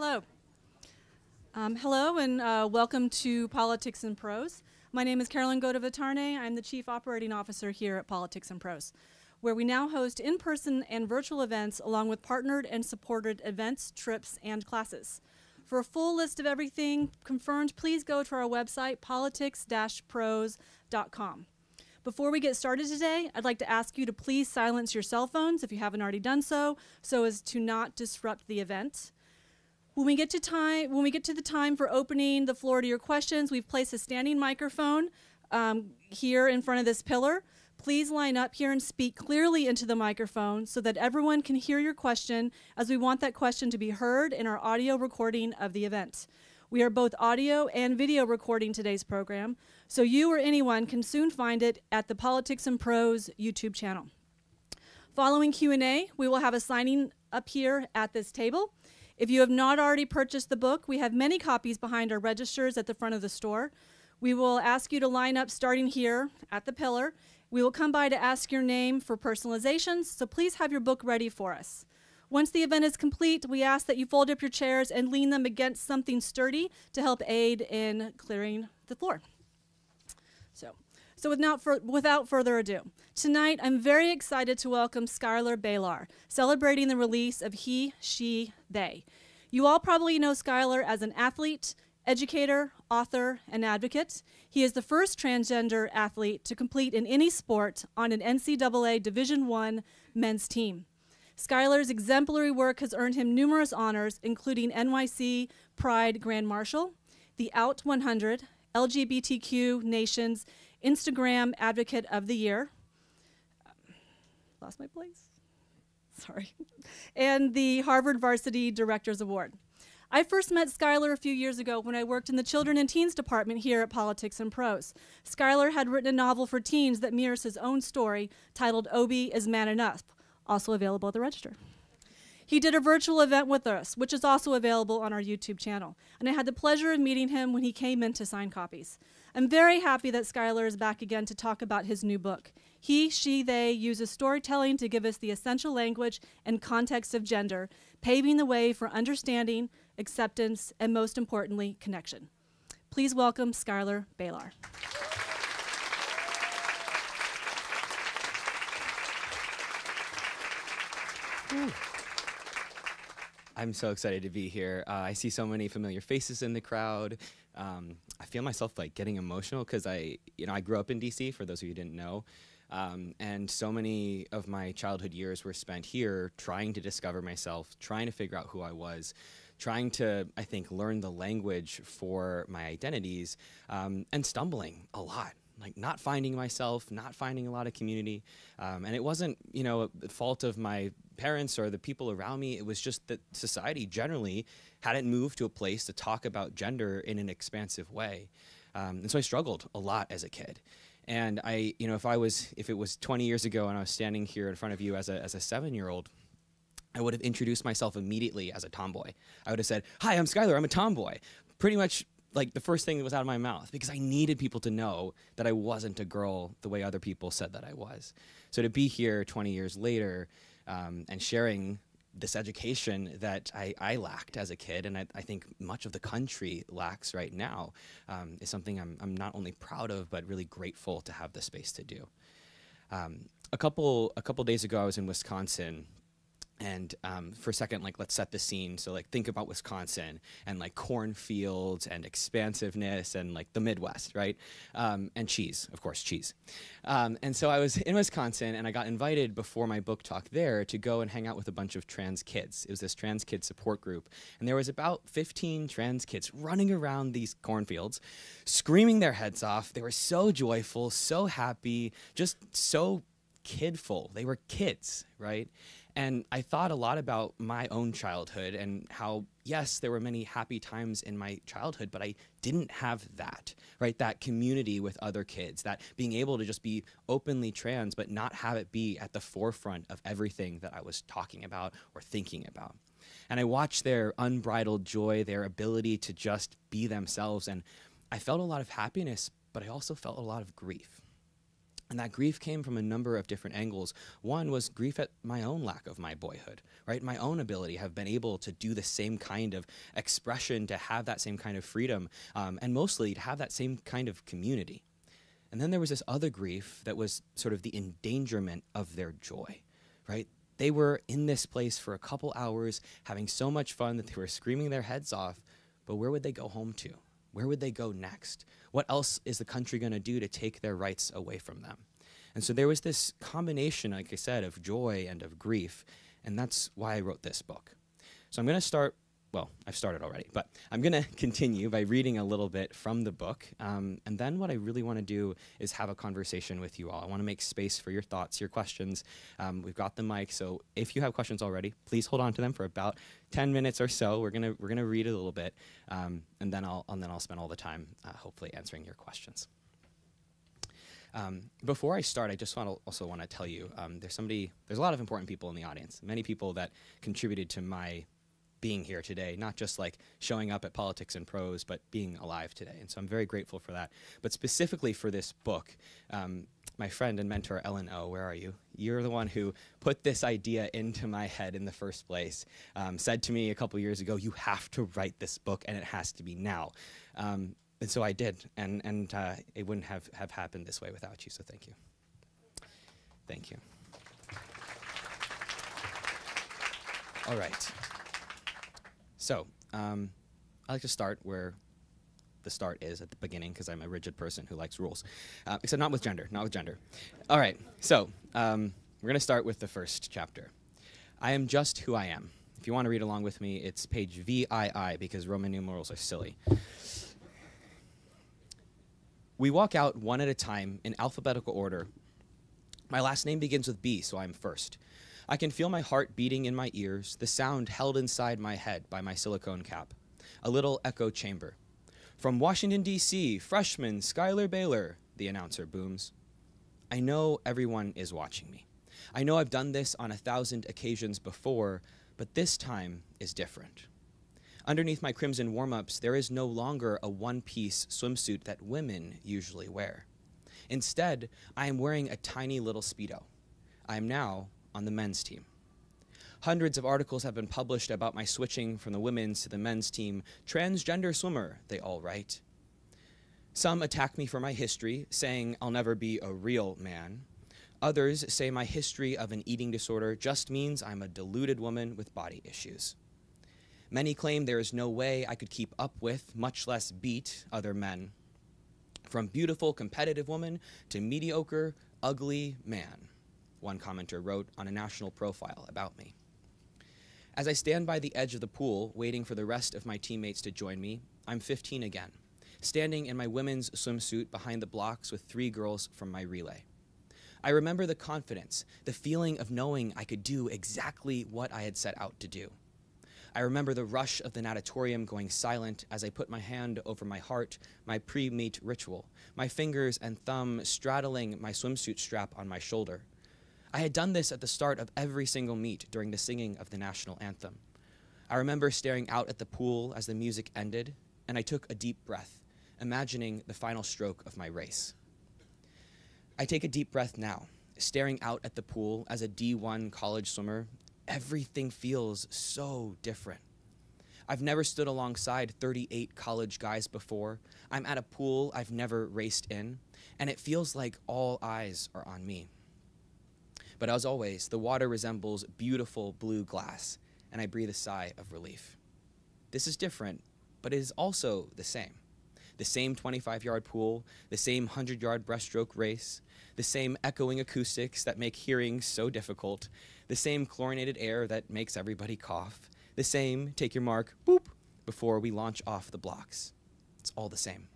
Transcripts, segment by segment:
Hello. Hello and welcome to Politics and Prose. My name is Carolyn Goda-Vitarne. I'm the Chief Operating Officer here at Politics and Prose, where we now host in-person and virtual events along with partnered and supported events, trips, and classes. For a full list of everything confirmed, please go to our website, politics-prose.com. Before we get started today, I'd like to ask you to please silence your cell phones if you haven't already done so as to not disrupt the event. When we get to the time for opening the floor to your questions, we've placed a standing microphone here in front of this pillar. Please line up here and speak clearly into the microphone so that everyone can hear your question, as we want that question to be heard in our audio recording of the event. We are both audio and video recording today's program, so you or anyone can soon find it at the Politics and Prose YouTube channel. Following Q&A, we will have a signing up here at this table. If you have not already purchased the book, we have many copies behind our registers at the front of the store. We will ask you to line up starting here at the pillar. We will come by to ask your name for personalizations, so please have your book ready for us. Once the event is complete, we ask that you fold up your chairs and lean them against something sturdy to help aid in clearing the floor. So without further ado, tonight I'm very excited to welcome Schuyler Bailar, celebrating the release of He, She, They. You all probably know Schuyler as an athlete, educator, author, and advocate. He is the first transgender athlete to compete in any sport on an NCAA Division I men's team. Schuyler's exemplary work has earned him numerous honors, including NYC Pride Grand Marshal, the Out 100, LGBTQ Nations Instagram Advocate of the Year, lost my place, sorry, and the Harvard Varsity Directors Award. I first met Schuyler a few years ago when I worked in the Children and Teens department here at Politics and Prose. Schuyler had written a novel for teens that mirrors his own story titled Obi is Man Enough, also available at the register. He did a virtual event with us, which is also available on our YouTube channel, and I had the pleasure of meeting him when he came in to sign copies. I'm very happy that Schuyler is back again to talk about his new book. He, She, They uses storytelling to give us the essential language and context of gender, paving the way for understanding, acceptance, and most importantly, connection. Please welcome Schuyler Bailar. I'm so excited to be here. I see so many familiar faces in the crowd. I feel myself like getting emotional because I grew up in DC, for those of you who didn't know, and so many of my childhood years were spent here trying to discover myself, trying to figure out who I was, trying to, I think, learn the language for my identities, and stumbling a lot. Like not finding myself, not finding a lot of community. And it wasn't, a fault of my parents or the people around me. It was just that society generally hadn't moved to a place to talk about gender in an expansive way. And so I struggled a lot as a kid. And if it was 20 years ago and I was standing here in front of you as a 7-year-old, I would have introduced myself immediately as a tomboy. I would have said, "Hi, I'm Schuyler, I'm a tomboy." Pretty much like the first thing that was out of my mouth, because I needed people to know that I wasn't a girl the way other people said that I was. So to be here 20 years later and sharing this education that I lacked as a kid, and I think much of the country lacks right now, is something I'm not only proud of, but really grateful to have the space to do. A couple days ago, I was in Wisconsin. And for a second, let's set the scene. So think about Wisconsin and cornfields and expansiveness and the Midwest, right? And cheese, of course, cheese. And so I was in Wisconsin and I got invited before my book talk there to go and hang out with a bunch of trans kids. It was this trans kid support group. And there was about 15 trans kids running around these cornfields, screaming their heads off. They were so joyful, so happy, just so kidful. They were kids, right? And I thought a lot about my own childhood and how, yes, there were many happy times in my childhood, but I didn't have that, right? That community with other kids, that being able to just be openly trans, but not have it be at the forefront of everything that I was talking about or thinking about. And I watched their unbridled joy, their ability to just be themselves, and I felt a lot of happiness, but I also felt a lot of grief. And that grief came from a number of different angles. One was grief at my own lack of my boyhood, right? My own ability have been able to do the same kind of expression, to have that same kind of freedom, and mostly to have that same kind of community. And then there was this other grief that was sort of the endangerment of their joy, right? They were in this place for a couple hours, having so much fun that they were screaming their heads off, but where would they go home to? Where would they go next? What else is the country going to do to take their rights away from them? And so there was this combination, like I said, of joy and of grief, and that's why I wrote this book. So I'm going to start, well, I've started already, but I'm going to continue by reading a little bit from the book, and then what I really want to do is have a conversation with you all. I want to make space for your thoughts, your questions. We've got the mic, so if you have questions already, please hold on to them for about 10 minutes or so. We're gonna read a little bit, and then I'll spend all the time hopefully answering your questions. Before I start, I just also want to tell you there's a lot of important people in the audience, many people that contributed to my being here today, not just like showing up at Politics and Prose, but being alive today. And so I'm very grateful for that. But specifically for this book, my friend and mentor, Ellen O, where are you? You're the one who put this idea into my head in the first place, said to me a couple years ago, you have to write this book and it has to be now. And so I did, and it wouldn't have happened this way without you, so thank you. Thank you. All right. So, I like to start where the start is, at the beginning, because I'm a rigid person who likes rules. Except not with gender. All right, so we're going to start with the first chapter. I am just who I am. If you want to read along with me, it's page VII, because Roman numerals are silly. We walk out one at a time in alphabetical order. My last name begins with B, so I'm first. I can feel my heart beating in my ears, the sound held inside my head by my silicone cap. A little echo chamber. From Washington, D.C., freshman Schuyler Bailar, the announcer booms. I know everyone is watching me. I know I've done this on 1,000 occasions before, but this time is different. Underneath my crimson warm-ups, there is no longer a one-piece swimsuit that women usually wear. Instead, I am wearing a tiny little Speedo. I am now on the men's team. Hundreds of articles have been published about my switching from the women's to the men's team. Transgender swimmer, they all write. Some attack me for my history, saying I'll never be a real man. Others say my history of an eating disorder just means I'm a deluded woman with body issues. Many claim there is no way I could keep up with, much less beat, other men. From beautiful, competitive woman to mediocre, ugly man, one commenter wrote on a national profile about me. As I stand by the edge of the pool, waiting for the rest of my teammates to join me, I'm 15 again, standing in my women's swimsuit behind the blocks with 3 girls from my relay. I remember the confidence, the feeling of knowing I could do exactly what I had set out to do. I remember the rush of the natatorium going silent as I put my hand over my heart, my pre-meet ritual, my fingers and thumb straddling my swimsuit strap on my shoulder. I had done this at the start of every single meet during the singing of the national anthem. I remember staring out at the pool as the music ended, and I took a deep breath, imagining the final stroke of my race. I take a deep breath now, staring out at the pool as a D1 college swimmer. Everything feels so different. I've never stood alongside 38 college guys before. I'm at a pool I've never raced in, and it feels like all eyes are on me. But as always, the water resembles beautiful blue glass, and I breathe a sigh of relief. This is different, but it is also the same. The same 25-yard pool, the same 100-yard breaststroke race, the same echoing acoustics that make hearing so difficult, the same chlorinated air that makes everybody cough, the same take your mark, boop, before we launch off the blocks. It's all the same.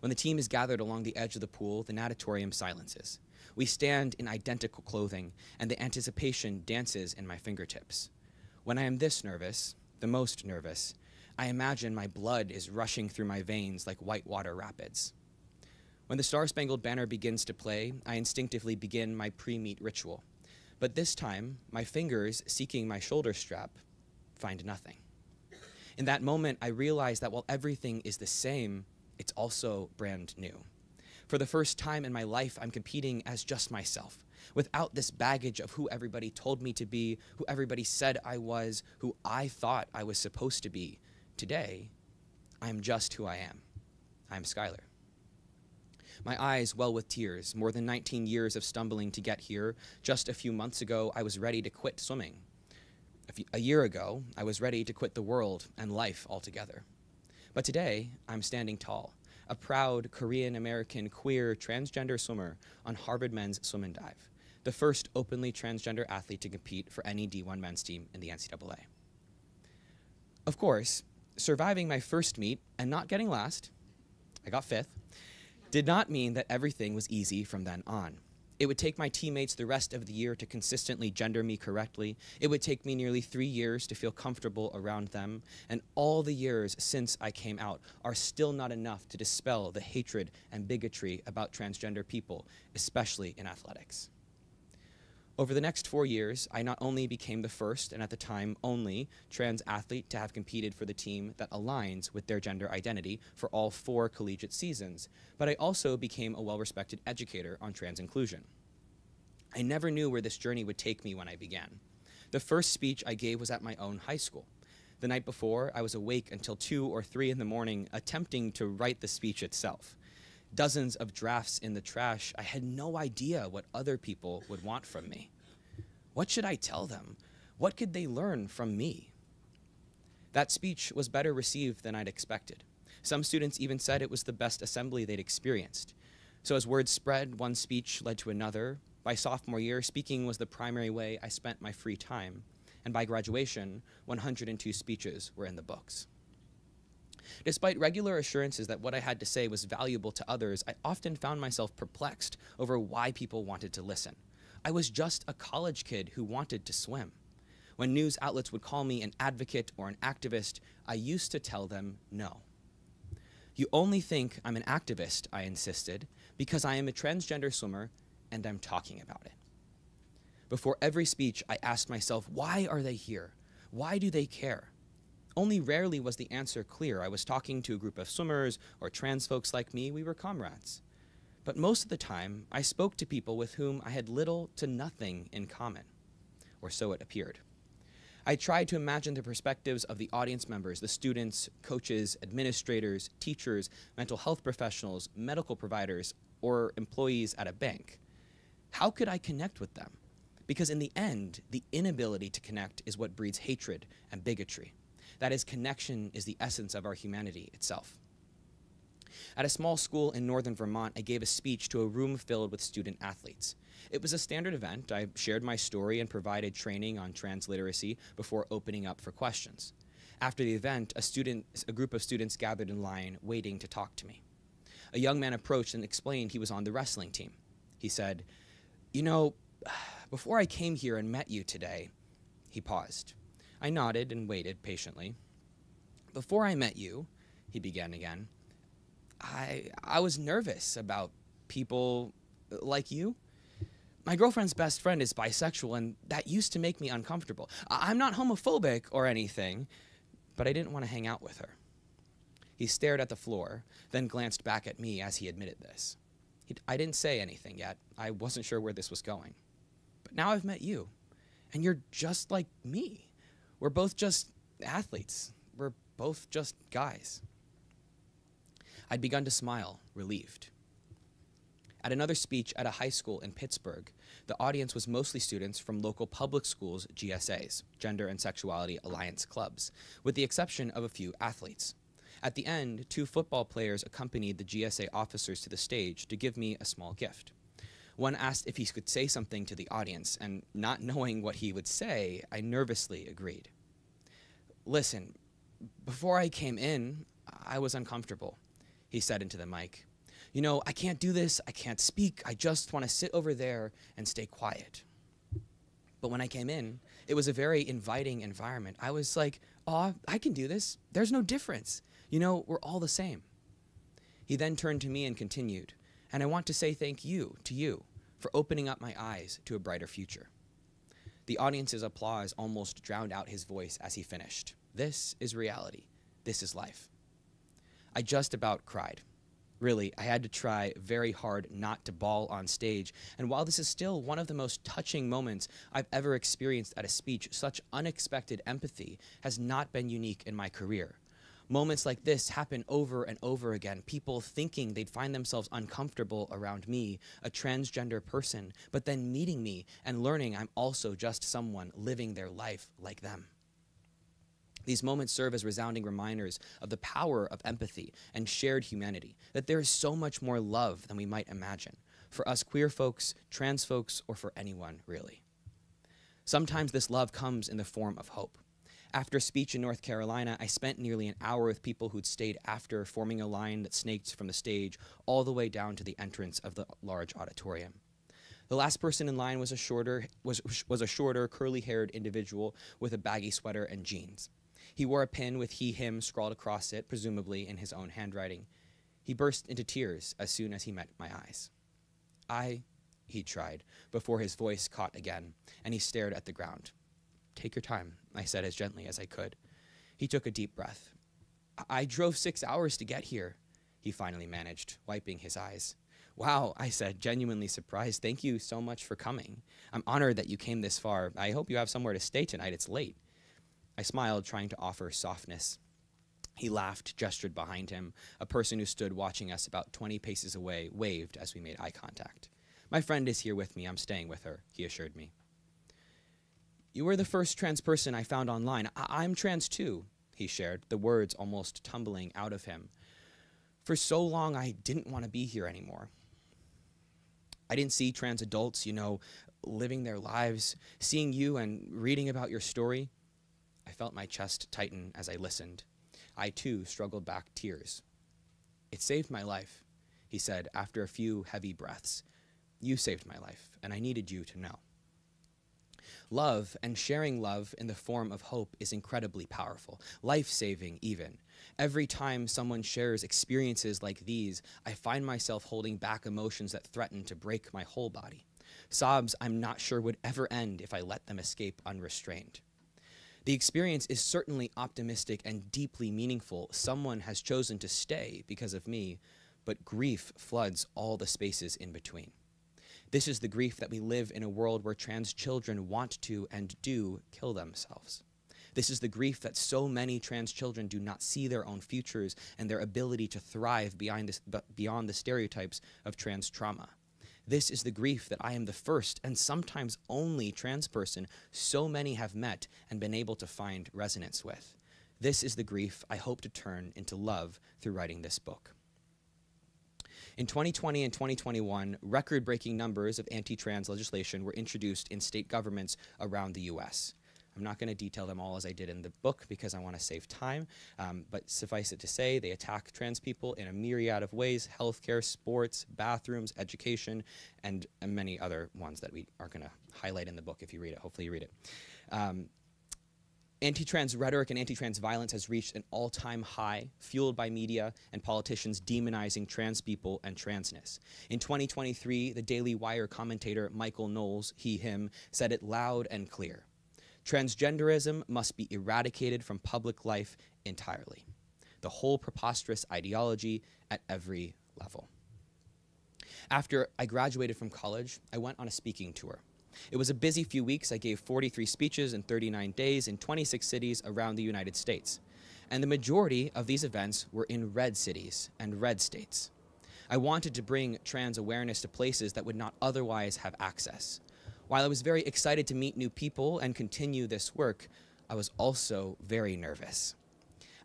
When the team is gathered along the edge of the pool, the natatorium silences. We stand in identical clothing, and the anticipation dances in my fingertips. When I am this nervous, the most nervous, I imagine my blood is rushing through my veins like whitewater rapids. When the Star-Spangled Banner begins to play, I instinctively begin my pre-meet ritual. But this time, my fingers, seeking my shoulder strap, find nothing. In that moment, I realize that while everything is the same, it's also brand new. For the first time in my life, I'm competing as just myself, without this baggage of who everybody told me to be, who everybody said I was, who I thought I was supposed to be. Today, I'm just who I am. I'm Schuyler. My eyes well with tears, more than 19 years of stumbling to get here. Just a few months ago, I was ready to quit swimming. A year ago, I was ready to quit the world and life altogether. But today, I'm standing tall, a proud Korean-American queer transgender swimmer on Harvard men's swim and dive, the first openly transgender athlete to compete for any D1 men's team in the NCAA. Of course, surviving my first meet and not getting last, I got fifth, did not mean that everything was easy from then on. It would take my teammates the rest of the year to consistently gender me correctly. It would take me nearly 3 years to feel comfortable around them. And all the years since I came out are still not enough to dispel the hatred and bigotry about transgender people, especially in athletics. Over the next 4 years, I not only became the first, and at the time only, trans athlete to have competed for the team that aligns with their gender identity for all 4 collegiate seasons, but I also became a well-respected educator on trans inclusion. I never knew where this journey would take me when I began. The first speech I gave was at my own high school. The night before, I was awake until 2 or 3 in the morning attempting to write the speech itself. Dozens of drafts in the trash, I had no idea what other people would want from me. What should I tell them? What could they learn from me? That speech was better received than I'd expected. Some students even said it was the best assembly they'd experienced. So as word spread, one speech led to another. By sophomore year, speaking was the primary way I spent my free time. And by graduation, 102 speeches were in the books. Despite regular assurances that what I had to say was valuable to others, I often found myself perplexed over why people wanted to listen. I was just a college kid who wanted to swim. When news outlets would call me an advocate or an activist, I used to tell them no. You only think I'm an activist, I insisted, because I am a transgender swimmer and I'm talking about it. Before every speech, I asked myself, why are they here? Why do they care? Only rarely was the answer clear. I was talking to a group of swimmers or trans folks like me. We were comrades. But most of the time, I spoke to people with whom I had little to nothing in common, or so it appeared. I tried to imagine the perspectives of the audience members, the students, coaches, administrators, teachers, mental health professionals, medical providers, or employees at a bank. How could I connect with them? Because in the end, the inability to connect is what breeds hatred and bigotry. That is, connection is the essence of our humanity itself. At a small school in northern Vermont, I gave a speech to a room filled with student athletes. It was a standard event. I shared my story and provided training on trans literacy before opening up for questions. After the event, a group of students gathered in line, waiting to talk to me. A young man approached and explained he was on the wrestling team. He said, "You know, before I came here and met you today," he paused. I nodded and waited patiently. "Before I met you," he began again, I was nervous about people like you. My girlfriend's best friend is bisexual, and that used to make me uncomfortable. I'm not homophobic or anything, but I didn't want to hang out with her." He stared at the floor, then glanced back at me as he admitted this. I didn't say anything yet. I wasn't sure where this was going. But now I've met you, and you're just like me. We're both just athletes. We're both just guys. I'd begun to smile, relieved. At another speech at a high school in Pittsburgh, the audience was mostly students from local public schools' GSAs, Gender and Sexuality Alliance clubs, with the exception of a few athletes. At the end, 2 football players accompanied the GSA officers to the stage to give me a small gift. One asked if he could say something to the audience, and not knowing what he would say, I nervously agreed. "Listen, before I came in, I was uncomfortable," he said into the mic. "You know, I can't do this, I can't speak, I just want to sit over there and stay quiet." But when I came in, it was a very inviting environment. I was like, "Aw, I can do this. There's no difference. You know, we're all the same." He then turned to me and continued, "And I want to say thank you to you for opening up my eyes to a brighter future." The audience's applause almost drowned out his voice as he finished. This is reality. This is life. I just about cried. Really, I had to try very hard not to bawl on stage, and while this is still one of the most touching moments I've ever experienced at a speech, such unexpected empathy has not been unique in my career. Moments like this happen over and over again, people thinking they'd find themselves uncomfortable around me, a transgender person, but then meeting me and learning I'm also just someone living their life like them. These moments serve as resounding reminders of the power of empathy and shared humanity, that there is so much more love than we might imagine, for us queer folks, trans folks, or for anyone, really. Sometimes this love comes in the form of hope. After a speech in North Carolina, I spent nearly an hour with people who'd stayed after, forming a line that snaked from the stage all the way down to the entrance of the large auditorium. The last person in line was a shorter, curly-haired individual with a baggy sweater and jeans. He wore a pin with he, him scrawled across it, presumably in his own handwriting. He burst into tears as soon as he met my eyes. He tried, before his voice caught again, and he stared at the ground. "Take your time," I said as gently as I could. He took a deep breath. I drove 6 hours to get here," he finally managed, wiping his eyes. "Wow," I said, genuinely surprised. "Thank you so much for coming. I'm honored that you came this far. I hope you have somewhere to stay tonight. It's late." I smiled, trying to offer softness. He laughed, gestured behind him. A person who stood watching us about 20 paces away waved as we made eye contact. "My friend is here with me. I'm staying with her," he assured me. "You were the first trans person I found online. I'm trans too," he shared, the words almost tumbling out of him. "For so long, I didn't want to be here anymore. I didn't see trans adults, living their lives. Seeing you and reading about your story, I felt my chest tighten as I listened. I, too, struggled back tears. "It saved my life," he said after a few heavy breaths. "You saved my life, and I needed you to know." Love and sharing love in the form of hope is incredibly powerful, life-saving even. Every time someone shares experiences like these, I find myself holding back emotions that threaten to break my whole body. Sobs I'm not sure would ever end if I let them escape unrestrained. The experience is certainly optimistic and deeply meaningful. Someone has chosen to stay because of me, but grief floods all the spaces in between. This is the grief that we live in a world where trans children want to and do kill themselves. This is the grief that so many trans children do not see their own futures and their ability to thrive beyond the stereotypes of trans trauma. This is the grief that I am the first and sometimes only trans person so many have met and been able to find resonance with. This is the grief I hope to turn into love through writing this book. In 2020 and 2021, record-breaking numbers of anti-trans legislation were introduced in state governments around the US. I'm not going to detail them all as I did in the book because I want to save time, but suffice it to say, they attack trans people in a myriad of ways: healthcare, sports, bathrooms, education, and many other ones that we are going to highlight in the book if you read it. Hopefully you read it. Anti-trans rhetoric and anti-trans violence has reached an all-time high, fueled by media and politicians demonizing trans people and transness. In 2023, the Daily Wire commentator Michael Knowles, he, him, said it loud and clear: "Transgenderism must be eradicated from public life entirely. The whole preposterous ideology at every level." After I graduated from college, I went on a speaking tour. It was a busy few weeks. I gave 43 speeches in 39 days in 26 cities around the United States. And the majority of these events were in red cities and red states. I wanted to bring trans awareness to places that would not otherwise have access. While I was very excited to meet new people and continue this work, I was also very nervous.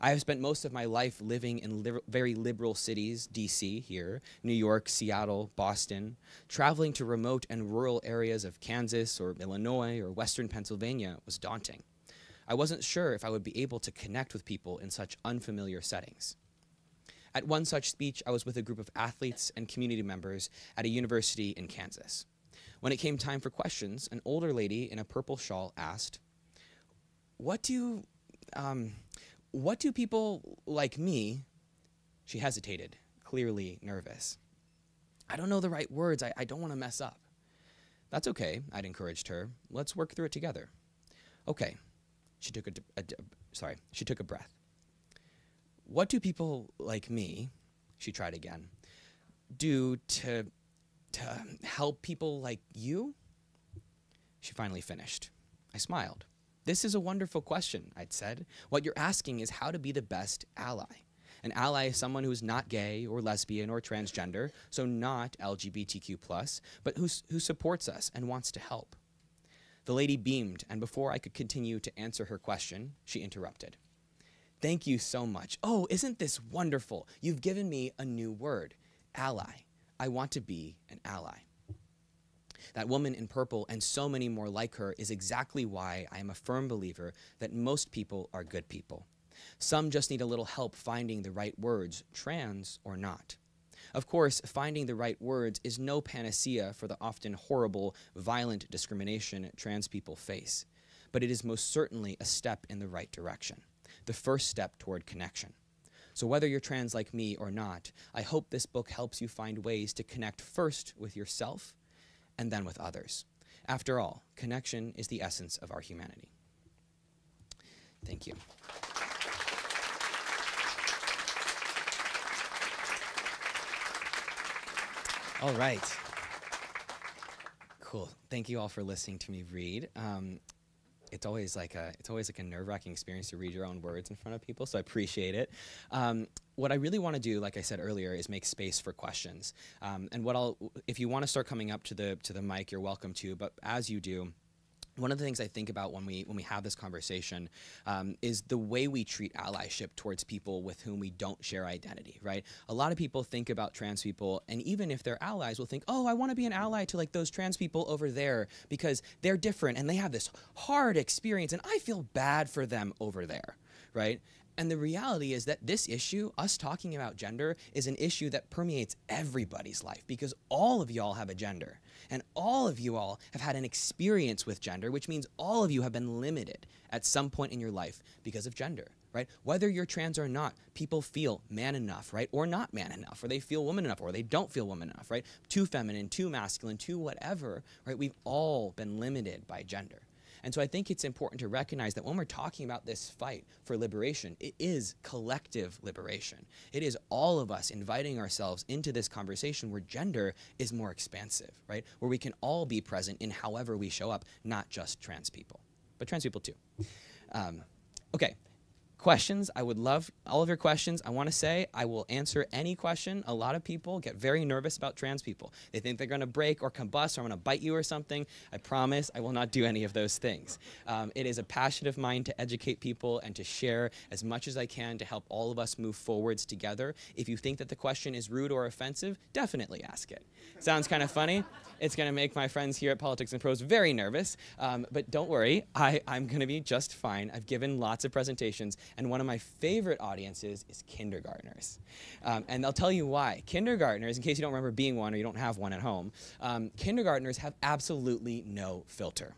I have spent most of my life living in very liberal cities, DC here, New York, Seattle, Boston. Traveling to remote and rural areas of Kansas or Illinois or Western Pennsylvania was daunting. I wasn't sure if I would be able to connect with people in such unfamiliar settings. At one such speech, I was with a group of athletes and community members at a university in Kansas. When it came time for questions, an older lady in a purple shawl asked, What do people like me," she hesitated, clearly nervous. "I don't know the right words. I don't want to mess up." "That's okay," I'd encouraged her. "Let's work through it together." "Okay." She took a breath. "What do people like me," she tried again, do to help people like you? She finally finished. I smiled. This is a wonderful question, I'd said. What you're asking is how to be the best ally. An ally is someone who's not gay or lesbian or transgender, so not LGBTQ+, but who supports us and wants to help. The lady beamed, and before I could continue to answer her question, she interrupted. Thank you so much. Oh, isn't this wonderful? You've given me a new word, ally. I want to be an ally. That woman in purple and so many more like her is exactly why I am a firm believer that most people are good people. Some just need a little help finding the right words, trans or not. Of course, finding the right words is no panacea for the often horrible, violent discrimination trans people face, but it is most certainly a step in the right direction, the first step toward connection. So whether you're trans like me or not, I hope this book helps you find ways to connect first with yourself and then with others. After all, connection is the essence of our humanity. Thank you. All right. Cool. Thank you all for listening to me read. It's always like a nerve-wracking experience to read your own words in front of people, so I appreciate it. What I really want to do, like I said earlier, is make space for questions. And if you want to start coming up to the mic, you're welcome to. But as you do, one of the things I think about when we have this conversation is the way we treat allyship towards people with whom we don't share identity, right? A lot of people think about trans people, and even if they're allies, will think, oh, I want to be an ally to like those trans people over there because they're different and they have this hard experience, and I feel bad for them over there, right? And the reality is that this issue, us talking about gender, is an issue that permeates everybody's life because all of y'all have a gender. And all of you all have had an experience with gender, which means all of you have been limited at some point in your life because of gender, right? Whether you're trans or not, people feel man enough, right? Or not man enough, or they feel woman enough, or they don't feel woman enough, right? Too feminine, too masculine, too whatever, right? We've all been limited by gender. And so I think it's important to recognize that when we're talking about this fight for liberation, it is collective liberation. It is all of us inviting ourselves into this conversation where gender is more expansive, right? Where we can all be present in however we show up, not just trans people, but trans people too. Okay. Questions, I would love all of your questions. I want to say I will answer any question. A lot of people get very nervous about trans people. They think they're going to break or combust or I'm going to bite you or something. I promise I will not do any of those things. It is a passion of mine to educate people and to share as much as I can to help all of us move forwards together. If you think that the question is rude or offensive, definitely ask it. Sounds kind of funny. It's going to make my friends here at Politics and Prose very nervous, but don't worry, I'm going to be just fine. I've given lots of presentations, and one of my favorite audiences is kindergartners. And they'll tell you why. Kindergartners, in case you don't remember being one or you don't have one at home, kindergartners have absolutely no filter.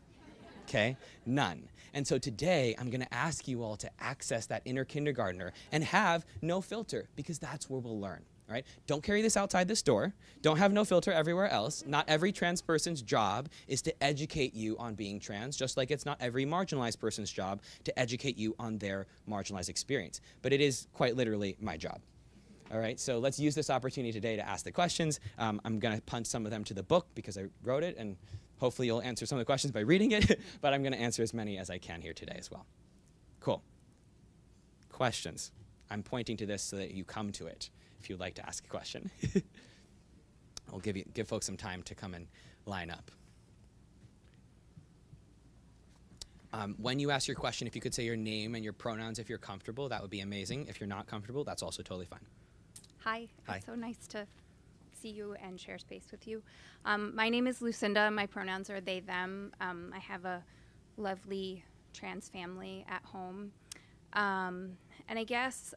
Okay? None. And so today, I'm going to ask you all to access that inner kindergartner and have no filter, because that's where we'll learn. Right? Don't carry this outside this door. Don't have no filter everywhere else. Not every trans person's job is to educate you on being trans, just like it's not every marginalized person's job to educate you on their marginalized experience. But it is quite literally my job. All right, so let's use this opportunity today to ask the questions. I'm going to punt some of them to the book because I wrote it, and hopefully you'll answer some of the questions by reading it, but I'm going to answer as many as I can here today as well. Cool. Questions. I'm pointing to this so that you come to it if you'd like to ask a question. I'll give folks some time to come and line up. When you ask your question, if you could say your name and your pronouns if you're comfortable, that would be amazing. If you're not comfortable, that's also totally fine. Hi. Hi. It's so nice to see you and share space with you. My name is Lucinda. My pronouns are they, them. I have a lovely trans family at home. And I guess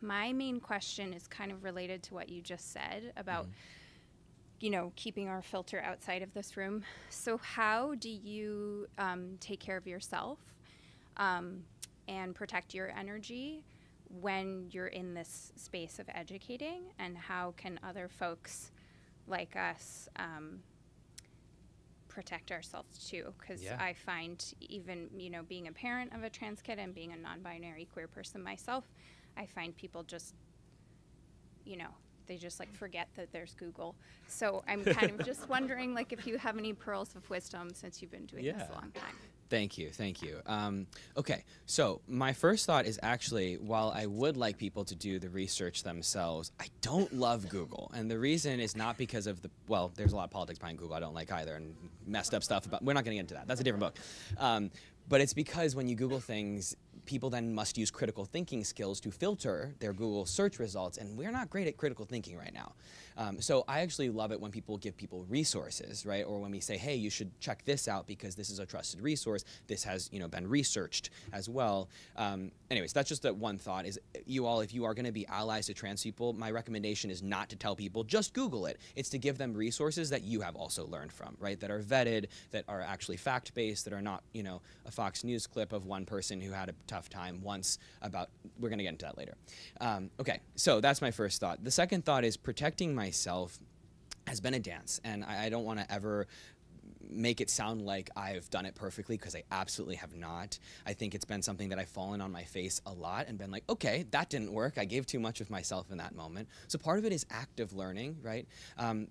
my main question is kind of related to what you just said about, you know, keeping our filter outside of this room. So how do you take care of yourself and protect your energy when you're in this space of educating? And how can other folks like us protect ourselves too? Because Yeah. I find even, you know, being a parent of a trans kid and being a non-binary queer person myself, I find people just, you know, they just like forget that there's Google. So I'm kind of just wondering, like, if you have any pearls of wisdom since you've been doing this a long time. Thank you, thank you. Okay, so my first thought is actually, while I would like people to do the research themselves, I don't love Google. And the reason is not because of well, there's a lot of politics behind Google I don't like either, and messed up stuff about, we're not gonna get into that, that's a different book. But it's because when you Google things, people then must use critical thinking skills to filter their Google search results, and we're not great at critical thinking right now. So I actually love it when people give people resources, right? Or when we say, hey, you should check this out because this is a trusted resource. This has, been researched as well. Anyways, that's just that one thought is you all, if you are going to be allies to trans people, my recommendation is not to tell people, just Google it. It's to give them resources that you have also learned from, right? That are vetted, that are actually fact-based, that are not, a Fox News clip of one person who had a tough time once about, we're going to get into that later. Okay, so that's my first thought. The second thought is protecting myself has been a dance, and I don't want to ever make it sound like I've done it perfectly, because I absolutely have not. I think it's been something that I've fallen on my face a lot and been like, okay, that didn't work. I gave too much of myself in that moment. So part of it is active learning, right?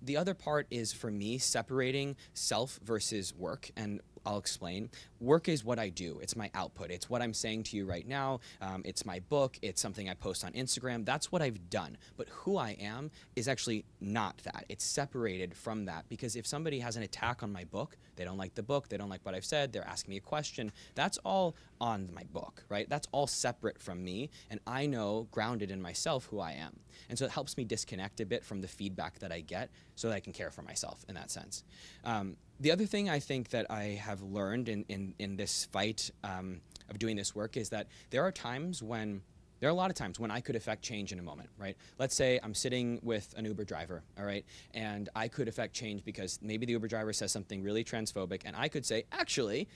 The other part is, for me, separating self versus work, and I'll explain. Work is what I do. It's my output. It's what I'm saying to you right now. It's my book. It's something I post on Instagram. That's what I've done. But who I am is actually not that. It's separated from that, because if somebody has an attack on my book, they don't like the book, they don't like what I've said, they're asking me a question, that's all on my book, right? That's all separate from me, and I know, grounded in myself, who I am. And so it helps me disconnect a bit from the feedback that I get so that I can care for myself in that sense. The other thing I think that I have learned in this fight of doing this work is that there are a lot of times when I could affect change in a moment, right? Let's say I'm sitting with an Uber driver, all right? And I could affect change because maybe the Uber driver says something really transphobic, and I could say, actually,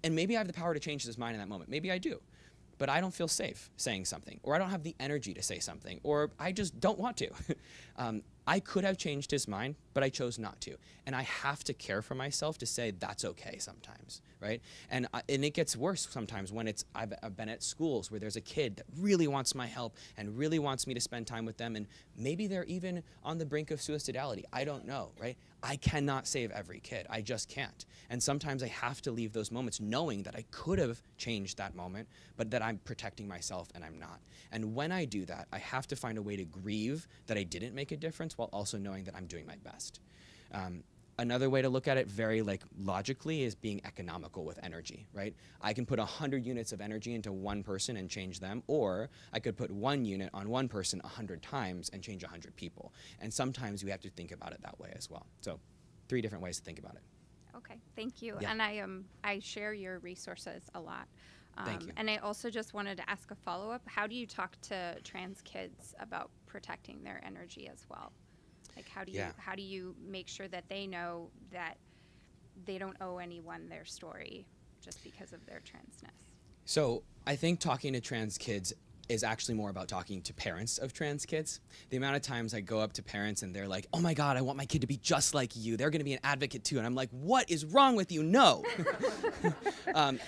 and maybe I have the power to change his mind in that moment. Maybe I do. But I don't feel safe saying something, or I don't have the energy to say something, or I just don't want to. I could have changed his mind, but I chose not to. And I have to care for myself to say that's okay sometimes, right? And it gets worse sometimes when I've been at schools where there's a kid that really wants my help and really wants me to spend time with them, and maybe they're even on the brink of suicidality. I don't know, right? I cannot save every kid. I just can't. And sometimes I have to leave those moments knowing that I could have changed that moment, but that I'm protecting myself and I'm not. And when I do that, I have to find a way to grieve that I didn't make a difference while also knowing that I'm doing my best. Another way to look at it very logically is being economical with energy, right? I can put 100 units of energy into one person and change them, or I could put 1 unit on one person 100 times and change 100 people. And sometimes we have to think about it that way as well. So 3 different ways to think about it. Okay, thank you. Yeah. And I share your resources a lot. Thank you. And I also just wanted to ask a follow-up. How do you talk to trans kids about protecting their energy as well? Like, how do you make sure that they know that they don't owe anyone their story just because of their transness? So I think talking to trans kids is actually more about talking to parents of trans kids. The amount of times I go up to parents and they're like, oh my God, I want my kid to be just like you. They're gonna be an advocate too. And I'm like, what is wrong with you? No.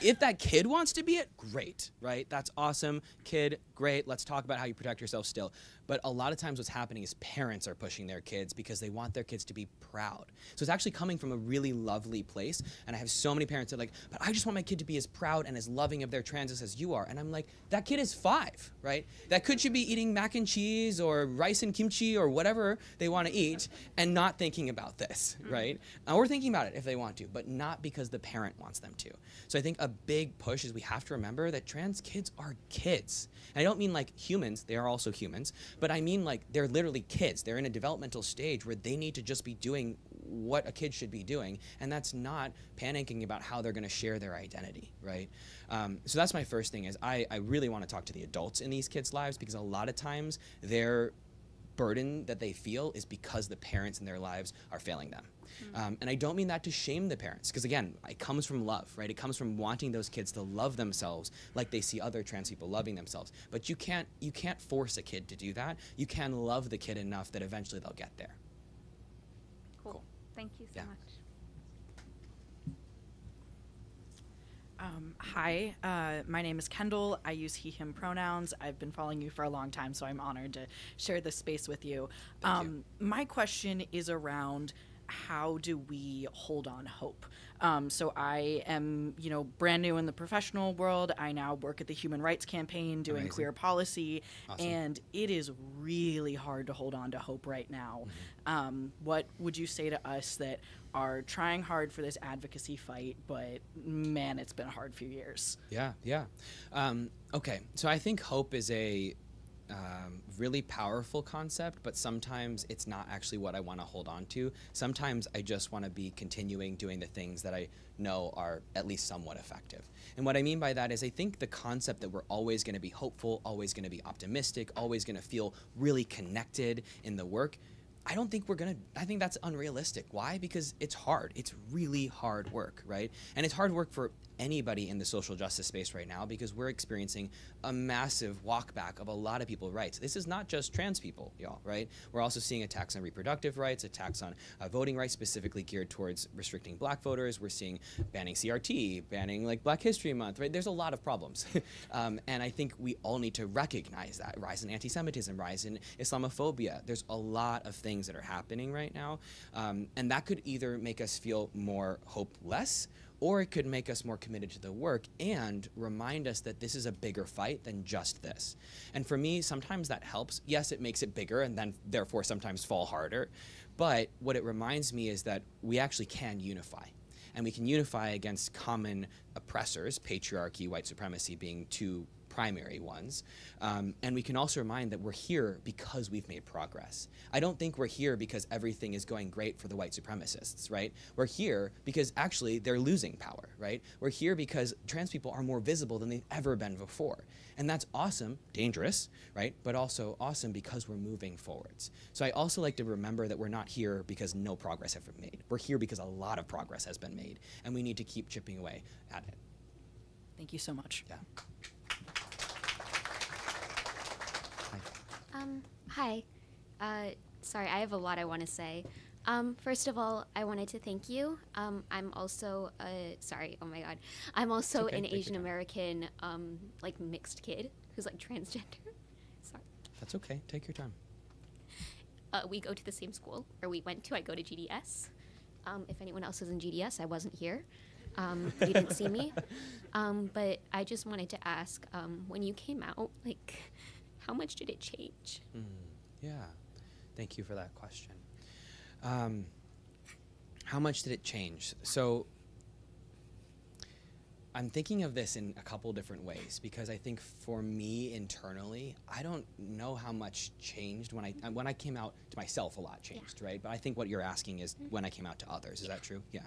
If that kid wants to be it, great, right? That's awesome. Kid, great. Let's talk about how you protect yourself still. But a lot of times what's happening is parents are pushing their kids because they want their kids to be proud. So it's actually coming from a really lovely place. And I have so many parents that are like, but I just want my kid to be as proud and as loving of their transness as you are. And I'm like, that kid is 5, right? That kid should be eating mac and cheese or rice and kimchi or whatever they want to eat and not thinking about this, right? Or thinking about it if they want to, but not because the parent wants them to. So I think a big push is we have to remember that trans kids are kids. And I don't mean like humans, they are also humans, but I mean like they're literally kids. They're in a developmental stage where they need to just be doing what a kid should be doing, and that's not panicking about how they're gonna share their identity, right? So that's my first thing is I really wanna talk to the adults in these kids' lives, because a lot of times their burden that they feel is because the parents in their lives are failing them. And I don't mean that to shame the parents, because again, it comes from love, right? It comes from wanting those kids to love themselves like they see other trans people loving themselves. But you can't force a kid to do that. You can love the kid enough that eventually they'll get there. Cool. Thank you so much. Hi, my name is Kendall. I use he, him pronouns. I've been following you for a long time, so I'm honored to share this space with you. Thank you. My question is around how do we hold on hope? So I am, brand new in the professional world. I now work at the Human Rights Campaign doing Amazing. queer policy, Awesome. and it is really hard to hold on to hope right now. What would you say to us that are trying hard for this advocacy fight, but man, it's been a hard few years? Yeah. Okay, so I think hope is a really powerful concept, but sometimes it's not actually what I want to hold on to. Sometimes I just want to be continuing doing the things that I know are at least somewhat effective. And what I mean by that is I think the concept that we're always going to be hopeful, always going to be optimistic, always going to feel really connected in the work, I think that's unrealistic. Why? Because it's hard. It's really hard work, right? And it's hard work for anybody in the social justice space right now because we're experiencing a massive walkback of a lot of people's rights. This is not just trans people, y'all, right? We're also seeing attacks on reproductive rights, attacks on voting rights specifically geared towards restricting black voters. We're seeing banning CRT, banning like Black History Month, right? There's a lot of problems. And I think we all need to recognize that. Rise in anti-Semitism, rise in Islamophobia. There's a lot of things that are happening right now. And that could either make us feel more hopeless, or it could make us more committed to the work and remind us that this is a bigger fight than just this. And for me, sometimes that helps. Yes, it makes it bigger and then therefore sometimes fall harder. But what it reminds me is that we actually can unify. And we can unify against common oppressors, patriarchy, white supremacy being two primary ones. And we can also remind that we're here because we've made progress. I don't think we're here because everything is going great for the white supremacists, right? We're here because actually they're losing power, right? We're here because trans people are more visible than they've ever been before. And that's awesome, dangerous, right? But also awesome because we're moving forwards. So I also like to remember that we're not here because no progress has been made. We're here because a lot of progress has been made, and we need to keep chipping away at it. Thank you so much. Yeah. Hi. Sorry, I have a lot I want to say. First of all, I wanted to thank you. I'm also I'm also okay, an take your Asian time. American, like mixed kid who's like transgender. Sorry. That's okay, take your time. We go to the same school, or we went to. I go to GDS. If anyone else is in GDS, I wasn't here. You didn't see me. But I just wanted to ask, when you came out, like, how much did it change? Yeah, thank you for that question. How much did it change? So I'm thinking of this in a couple different ways because I think for me internally, I don't know how much changed when I came out to myself. A lot changed, right? But I think what you're asking is when I came out to others. Is that true? Yeah.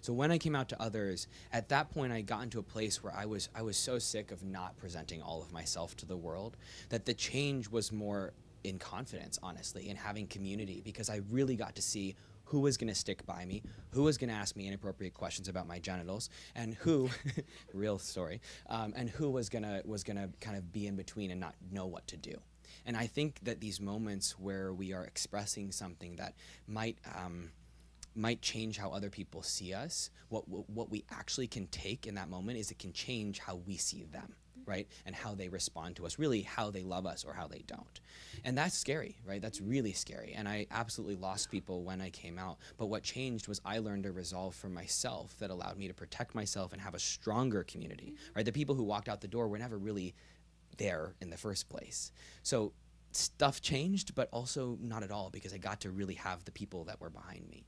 So when I came out to others, at that point I got into a place where I was so sick of not presenting all of myself to the world that the change was more in confidence, honestly, in having community, because I really got to see who was going to stick by me, who was going to ask me inappropriate questions about my genitals, and who, real story, and who was gonna kind of be in between and not know what to do. And I think that these moments where we are expressing something that might change how other people see us, what we actually can take in that moment is it can change how we see them, right? And how they respond to us, really how they love us or how they don't. And that's scary, right? That's really scary. And I absolutely lost people when I came out. But what changed was I learned a resolve for myself that allowed me to protect myself and have a stronger community, right? The people who walked out the door were never really there in the first place. So stuff changed, but also not at all, because I got to really have the people that were behind me.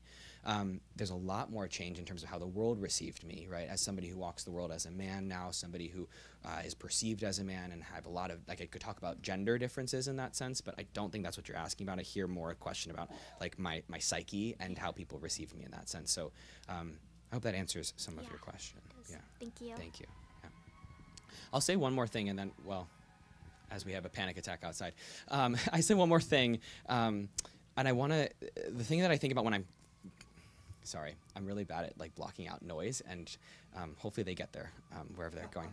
There's a lot more change in terms of how the world received me, right? As somebody who walks the world as a man now, somebody who is perceived as a man, and have a lot of, like, I could talk about gender differences in that sense, but I don't think that's what you're asking about. I hear more a question about like my psyche and how people receive me in that sense. So I hope that answers some of your question. Yeah. Thank you. Thank you. Yeah. I'll say one more thing and then, well, as we have a panic attack outside, I say one more thing, and I want to, the thing that I think about when I'm really bad at like blocking out noise, and hopefully they get there wherever they're going.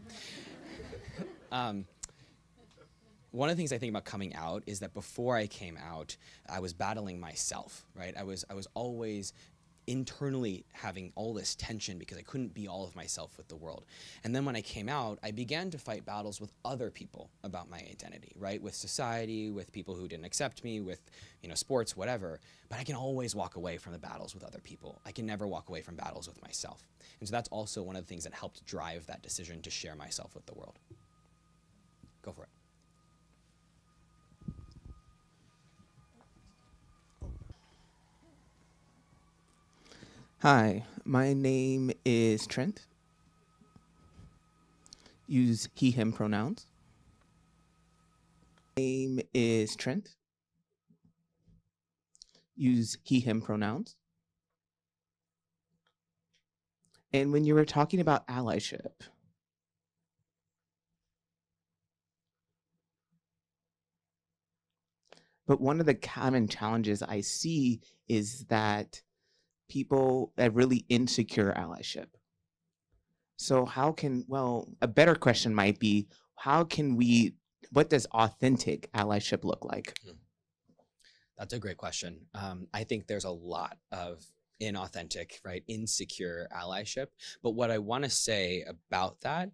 One of the things I think about coming out is that before I came out, I was battling myself, right? I was always internally having all this tension because I couldn't be all of myself with the world. And then when I came out, I began to fight battles with other people about my identity, right? With society, with people who didn't accept me, with, you know, sports, whatever. But I can always walk away from the battles with other people. I can never walk away from battles with myself. And so that's also one of the things that helped drive that decision to share myself with the world. Go for it. Hi, my name is Trent. Use he, him pronouns. Name is Trent. Use he, him pronouns. And when you were talking about allyship, but one of the common challenges I see is that people have really insecure allyship. So how can, well, a better question might be, how can we, what does authentic allyship look like? That's a great question. I think there's a lot of inauthentic, right, insecure allyship. But what I want to say about that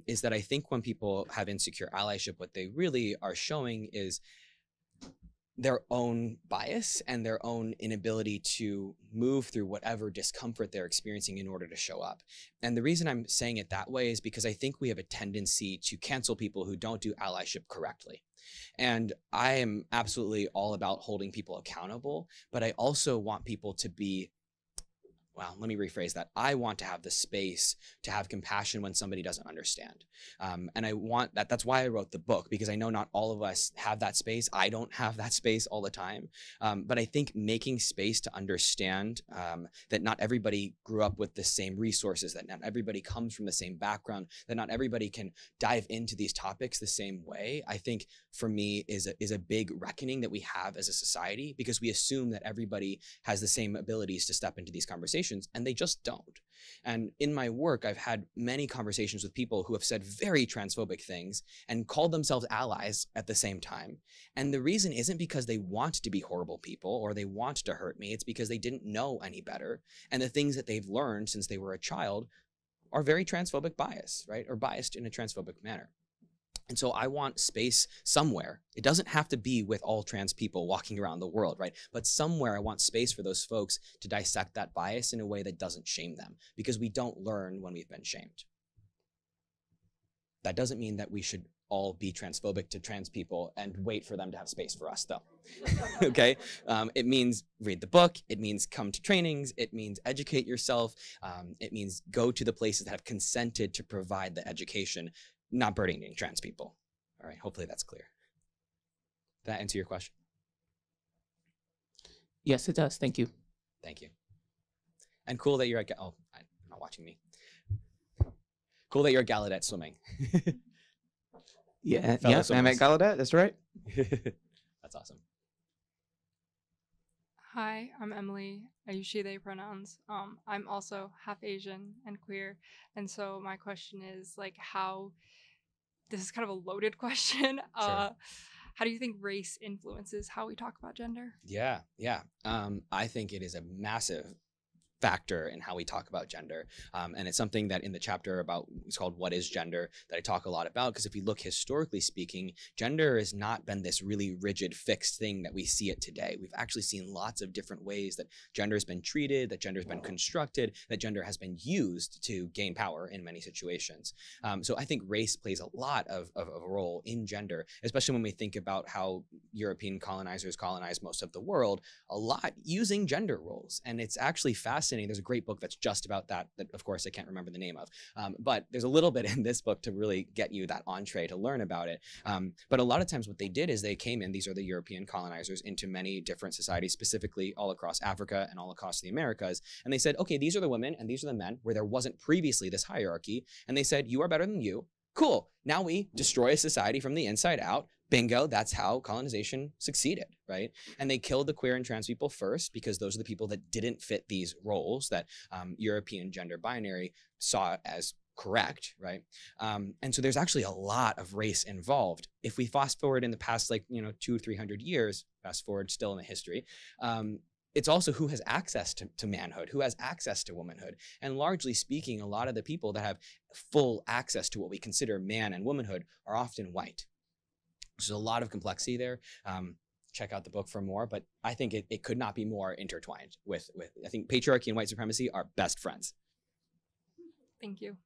is that I think when people have insecure allyship, what they really are showing is their own bias and their own inability to move through whatever discomfort they're experiencing in order to show up. And the reason I'm saying it that way is because I think we have a tendency to cancel people who don't do allyship correctly. And I am absolutely all about holding people accountable, but I also want people to be, well, let me rephrase that. I want to have the space to have compassion when somebody doesn't understand. And I want that. That's why I wrote the book, because I know not all of us have that space. I don't have that space all the time. But I think making space to understand that not everybody grew up with the same resources, that not everybody comes from the same background, that not everybody can dive into these topics the same way, I think for me is a big reckoning that we have as a society, because we assume that everybody has the same abilities to step into these conversations, and they just don't. And in my work, I've had many conversations with people who have said very transphobic things and called themselves allies at the same time. And the reason isn't because they want to be horrible people or they want to hurt me. It's because they didn't know any better. And the things that they've learned since they were a child are very transphobic bias, right? Or biased in a transphobic manner. And so I want space somewhere. It doesn't have to be with all trans people walking around the world, right? But somewhere I want space for those folks to dissect that bias in a way that doesn't shame them, because we don't learn when we've been shamed. That doesn't mean that we should all be transphobic to trans people and wait for them to have space for us, though. Okay? It means read the book. It means come to trainings. It means educate yourself. It means go to the places that have consented to provide the education, not burdening trans people. All right, hopefully that's clear. Did that answer your question? Yes, it does. Thank you. Thank you. And cool that you're at, oh, I'm not watching me. Cool that you're at Gallaudet swimming. Yeah, Fellow yeah, I'm at swimmers. Gallaudet, that's right. That's awesome. Hi, I'm Emily. I use she, they pronouns. I'm also half Asian and queer. And so my question is like this is kind of a loaded question. Sure. How do you think race influences how we talk about gender? Yeah. I think it is a massive factor in how we talk about gender. And it's something that in the chapter about, it's called What is Gender, that I talk a lot about, because if we look historically speaking, gender has not been this really rigid, fixed thing that we see it today. We've actually seen lots of different ways that gender has been treated, that gender has been constructed, that gender has been used to gain power in many situations. So I think race plays a lot of a role in gender, especially when we think about how European colonizers colonized most of the world, a lot using gender roles. And it's actually fascinating. There's a great book that's just about that of course I can't remember the name of, but there's a little bit in this book to really get you that entree to learn about it. But a lot of times what they did is they came in, these are the European colonizers, into many different societies, specifically all across Africa and all across the Americas. And they said, okay, these are the women and these are the men, where there wasn't previously this hierarchy. And they said, you are better than you. Cool. Now we destroy a society from the inside out. Bingo, that's how colonization succeeded, right? And they killed the queer and trans people first, because those are the people that didn't fit these roles that European gender binary saw as correct, right? And so there's actually a lot of race involved. If we fast forward in the past, 200 or 300 years, fast forward still in the history, it's also who has access to manhood, who has access to womanhood. And largely speaking, a lot of the people that have full access to what we consider man and womanhood are often white. There's a lot of complexity there. Check out the book for more, but I think it could not be more intertwined with I think patriarchy and white supremacy are best friends. Thank you.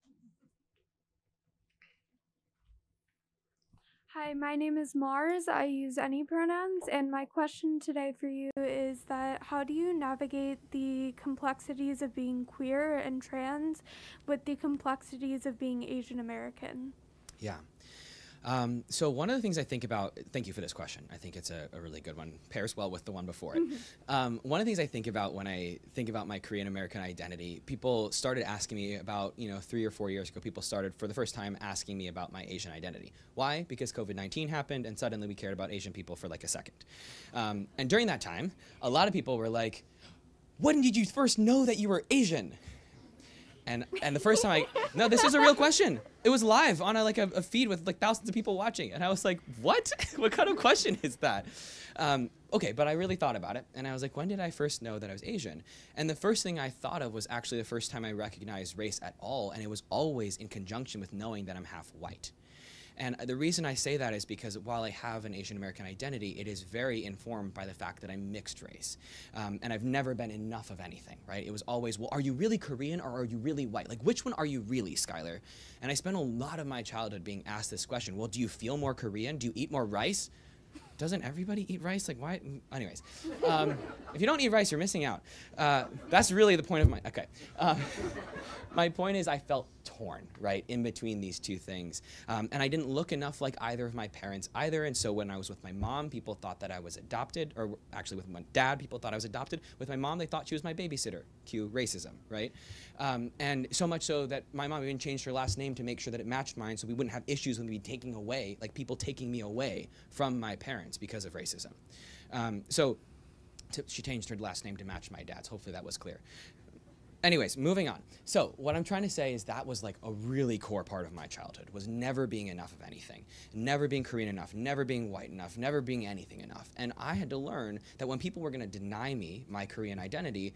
Hi, my name is Mars. I use any pronouns, and my question today for you is that how do you navigate the complexities of being queer and trans with the complexities of being Asian American? Yeah. So one of the things I think about, thank you for this question. I think it's a really good one, pairs well with the one before it. One of the things I think about when I think about my Korean American identity, people started asking me about, 3 or 4 years ago, people started for the first time asking me about my Asian identity. Why? Because COVID-19 happened and suddenly we cared about Asian people for like a second. And during that time, a lot of people were like, when did you first know that you were Asian? And the first time no, this is a real question. It was live on a feed with like thousands of people watching. And I was like, what? What kind of question is that? Okay, but I really thought about it. And I was like, when did I first know that I was Asian? And the first thing I thought of was actually the first time I recognized race at all. And it was always in conjunction with knowing that I'm half white. And the reason I say that is because while I have an Asian American identity, it is very informed by the fact that I'm mixed race. And I've never been enough of anything, right? It was always, well, are you really Korean or are you really white? Like, which one are you really, Schuyler? And I spent a lot of my childhood being asked this question. Well, do you feel more Korean? Do you eat more rice? Doesn't everybody eat rice? Like, why? Anyways, if you don't eat rice, you're missing out. That's really the point of okay. My point is I felt torn, right, in between these two things. And I didn't look enough like either of my parents either. And so when I was with my mom, people thought that I was adopted, or actually with my dad, people thought I was adopted. With my mom, they thought she was my babysitter. Cue racism, right? And so much so that my mom even changed her last name to make sure that it matched mine so we wouldn't have issues with me taking away, like people taking me away from my parents because of racism. She changed her last name to match my dad's. Hopefully that was clear. Anyways, moving on. So what I'm trying to say is that was like a really core part of my childhood, was never being enough of anything, never being Korean enough, never being white enough, never being anything enough. And I had to learn that when people were going to deny me my Korean identity,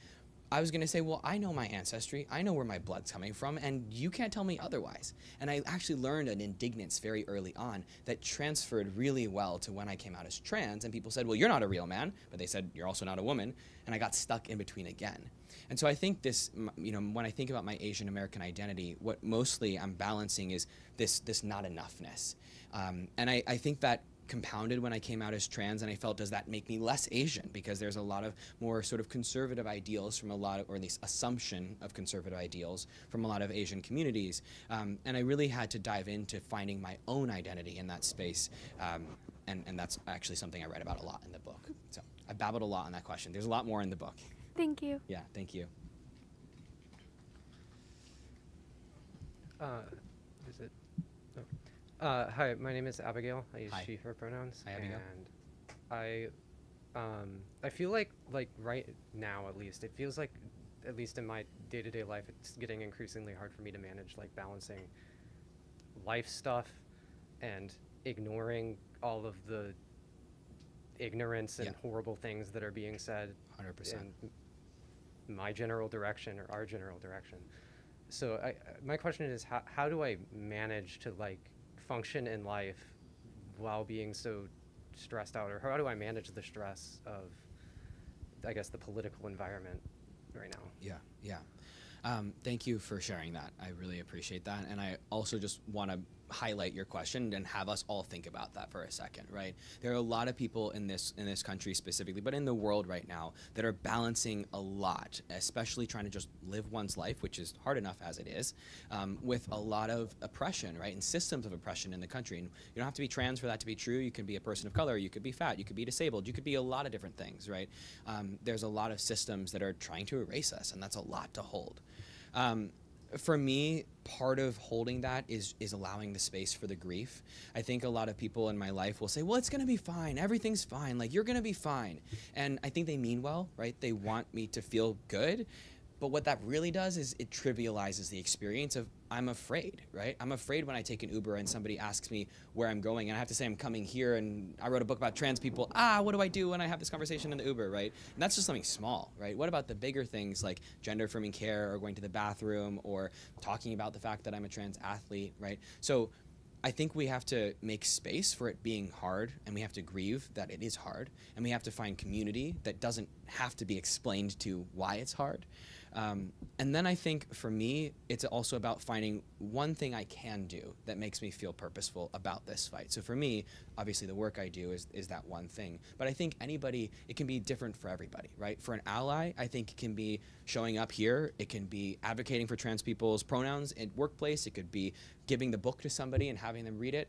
I was going to say, well, I know my ancestry, I know where my blood's coming from, and you can't tell me otherwise. And I actually learned an indignance very early on that transferred really well to when I came out as trans, and people said, well, you're not a real man, but they said, you're also not a woman, and I got stuck in between again. And so I think this, when I think about my Asian American identity, what mostly I'm balancing is this not enoughness. And I think that compounded when I came out as trans, and I felt, does that make me less Asian? Because there's a lot of more sort of conservative ideals from a lot of, or at least assumption of conservative ideals from a lot of Asian communities. And I really had to dive into finding my own identity in that space. And that's actually something I write about a lot in the book. So I babbled a lot on that question. There's a lot more in the book. Thank you. Yeah, thank you. Is it? Oh. Hi, my name is Abigail. I use she, her pronouns. Hi, Abigail. And I feel like right now, at least, it feels like, at least in my day-to-day life, it's getting increasingly hard for me to manage, like, balancing life stuff and ignoring all of the ignorance and horrible things that are being said 100%. in my general direction or our general direction. So my question is, how do I manage to like function in life while being so stressed out, or how do I manage the stress of, I guess, the political environment right now? Yeah. Thank you for sharing that. I really appreciate that. And I also just want to highlight your question and have us all think about that for a second, right? There are a lot of people in this country specifically, but in the world right now, that are balancing a lot, especially trying to just live one's life, which is hard enough as it is, with a lot of oppression, right? And systems of oppression in the country. And you don't have to be trans for that to be true. You can be a person of color, you could be fat, you could be disabled, you could be a lot of different things, right? There's a lot of systems that are trying to erase us, and that's a lot to hold. For me, part of holding that is allowing the space for the grief. I think a lot of people in my life will say, well, it's going to be fine. Everything's fine. Like, you're going to be fine. And I think they mean well, right? They want me to feel good. But what that really does is it trivializes the experience of I'm afraid, right? I'm afraid when I take an Uber and somebody asks me where I'm going and I have to say I'm coming here and I wrote a book about trans people. What do I do when I have this conversation in the Uber, right? And that's just something small, right? What about the bigger things like gender-affirming care or going to the bathroom or talking about the fact that I'm a trans athlete, right? So I think we have to make space for it being hard, and we have to grieve that it is hard, and we have to find community that doesn't have to be explained to why it's hard. And then I think for me, it's also about finding one thing I can do that makes me feel purposeful about this fight. So for me, obviously the work I do is that one thing. But I think it can be different for everybody, right? For an ally, I think it can be showing up here. It can be advocating for trans people's pronouns in workplace. It could be giving the book to somebody and having them read it.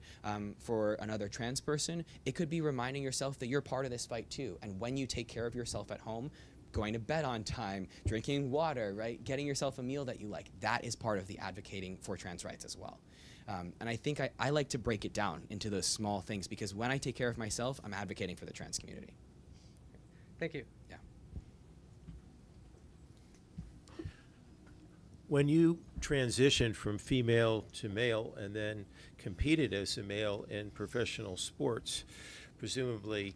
For another trans person, it could be reminding yourself that you're part of this fight too. And when you take care of yourself at home, going to bed on time, drinking water, right? Getting yourself a meal that you like. That is part of the advocating for trans rights as well. And I think I like to break it down into those small things because when I take care of myself, I'm advocating for the trans community. Thank you. Yeah. When you transitioned from female to male and then competed as a male in professional sports, presumably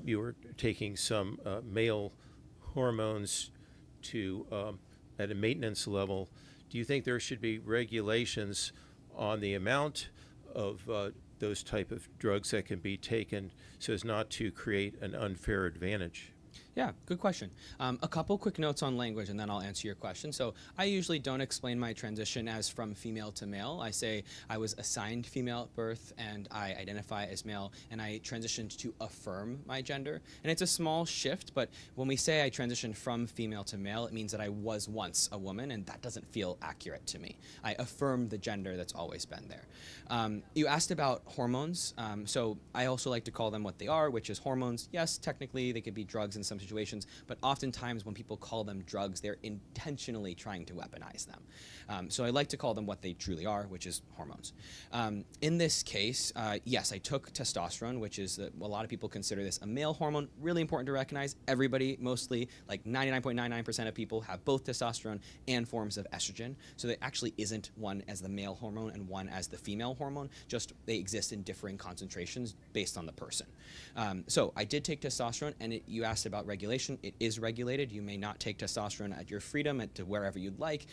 you were taking some male hormones to at a maintenance level. Do you think there should be regulations on the amount of those type of drugs that can be taken so as not to create an unfair advantage? Yeah, good question. A couple quick notes on language, and then I'll answer your question. So I usually don't explain my transition as from female to male. I say I was assigned female at birth, and I identify as male, and I transitioned to affirm my gender. And it's a small shift, but when we say I transitioned from female to male, it means that I was once a woman, and that doesn't feel accurate to me. I affirm the gender that's always been there. You asked about hormones. So I also like to call them what they are, which is hormones. Yes, technically they could be drugs in some situations, but oftentimes when people call them drugs, they're intentionally trying to weaponize them. So I like to call them what they truly are, which is hormones. In this case, yes, I took testosterone, which is a lot of people consider this a male hormone. Really important to recognize. Everybody, mostly like 99.99% of people have both testosterone and forms of estrogen. So there actually isn't one as the male hormone and one as the female hormone, just they exist in differing concentrations based on the person. So I did take testosterone, and you asked about regulation. It is regulated. You may not take testosterone at your freedom to wherever you'd like.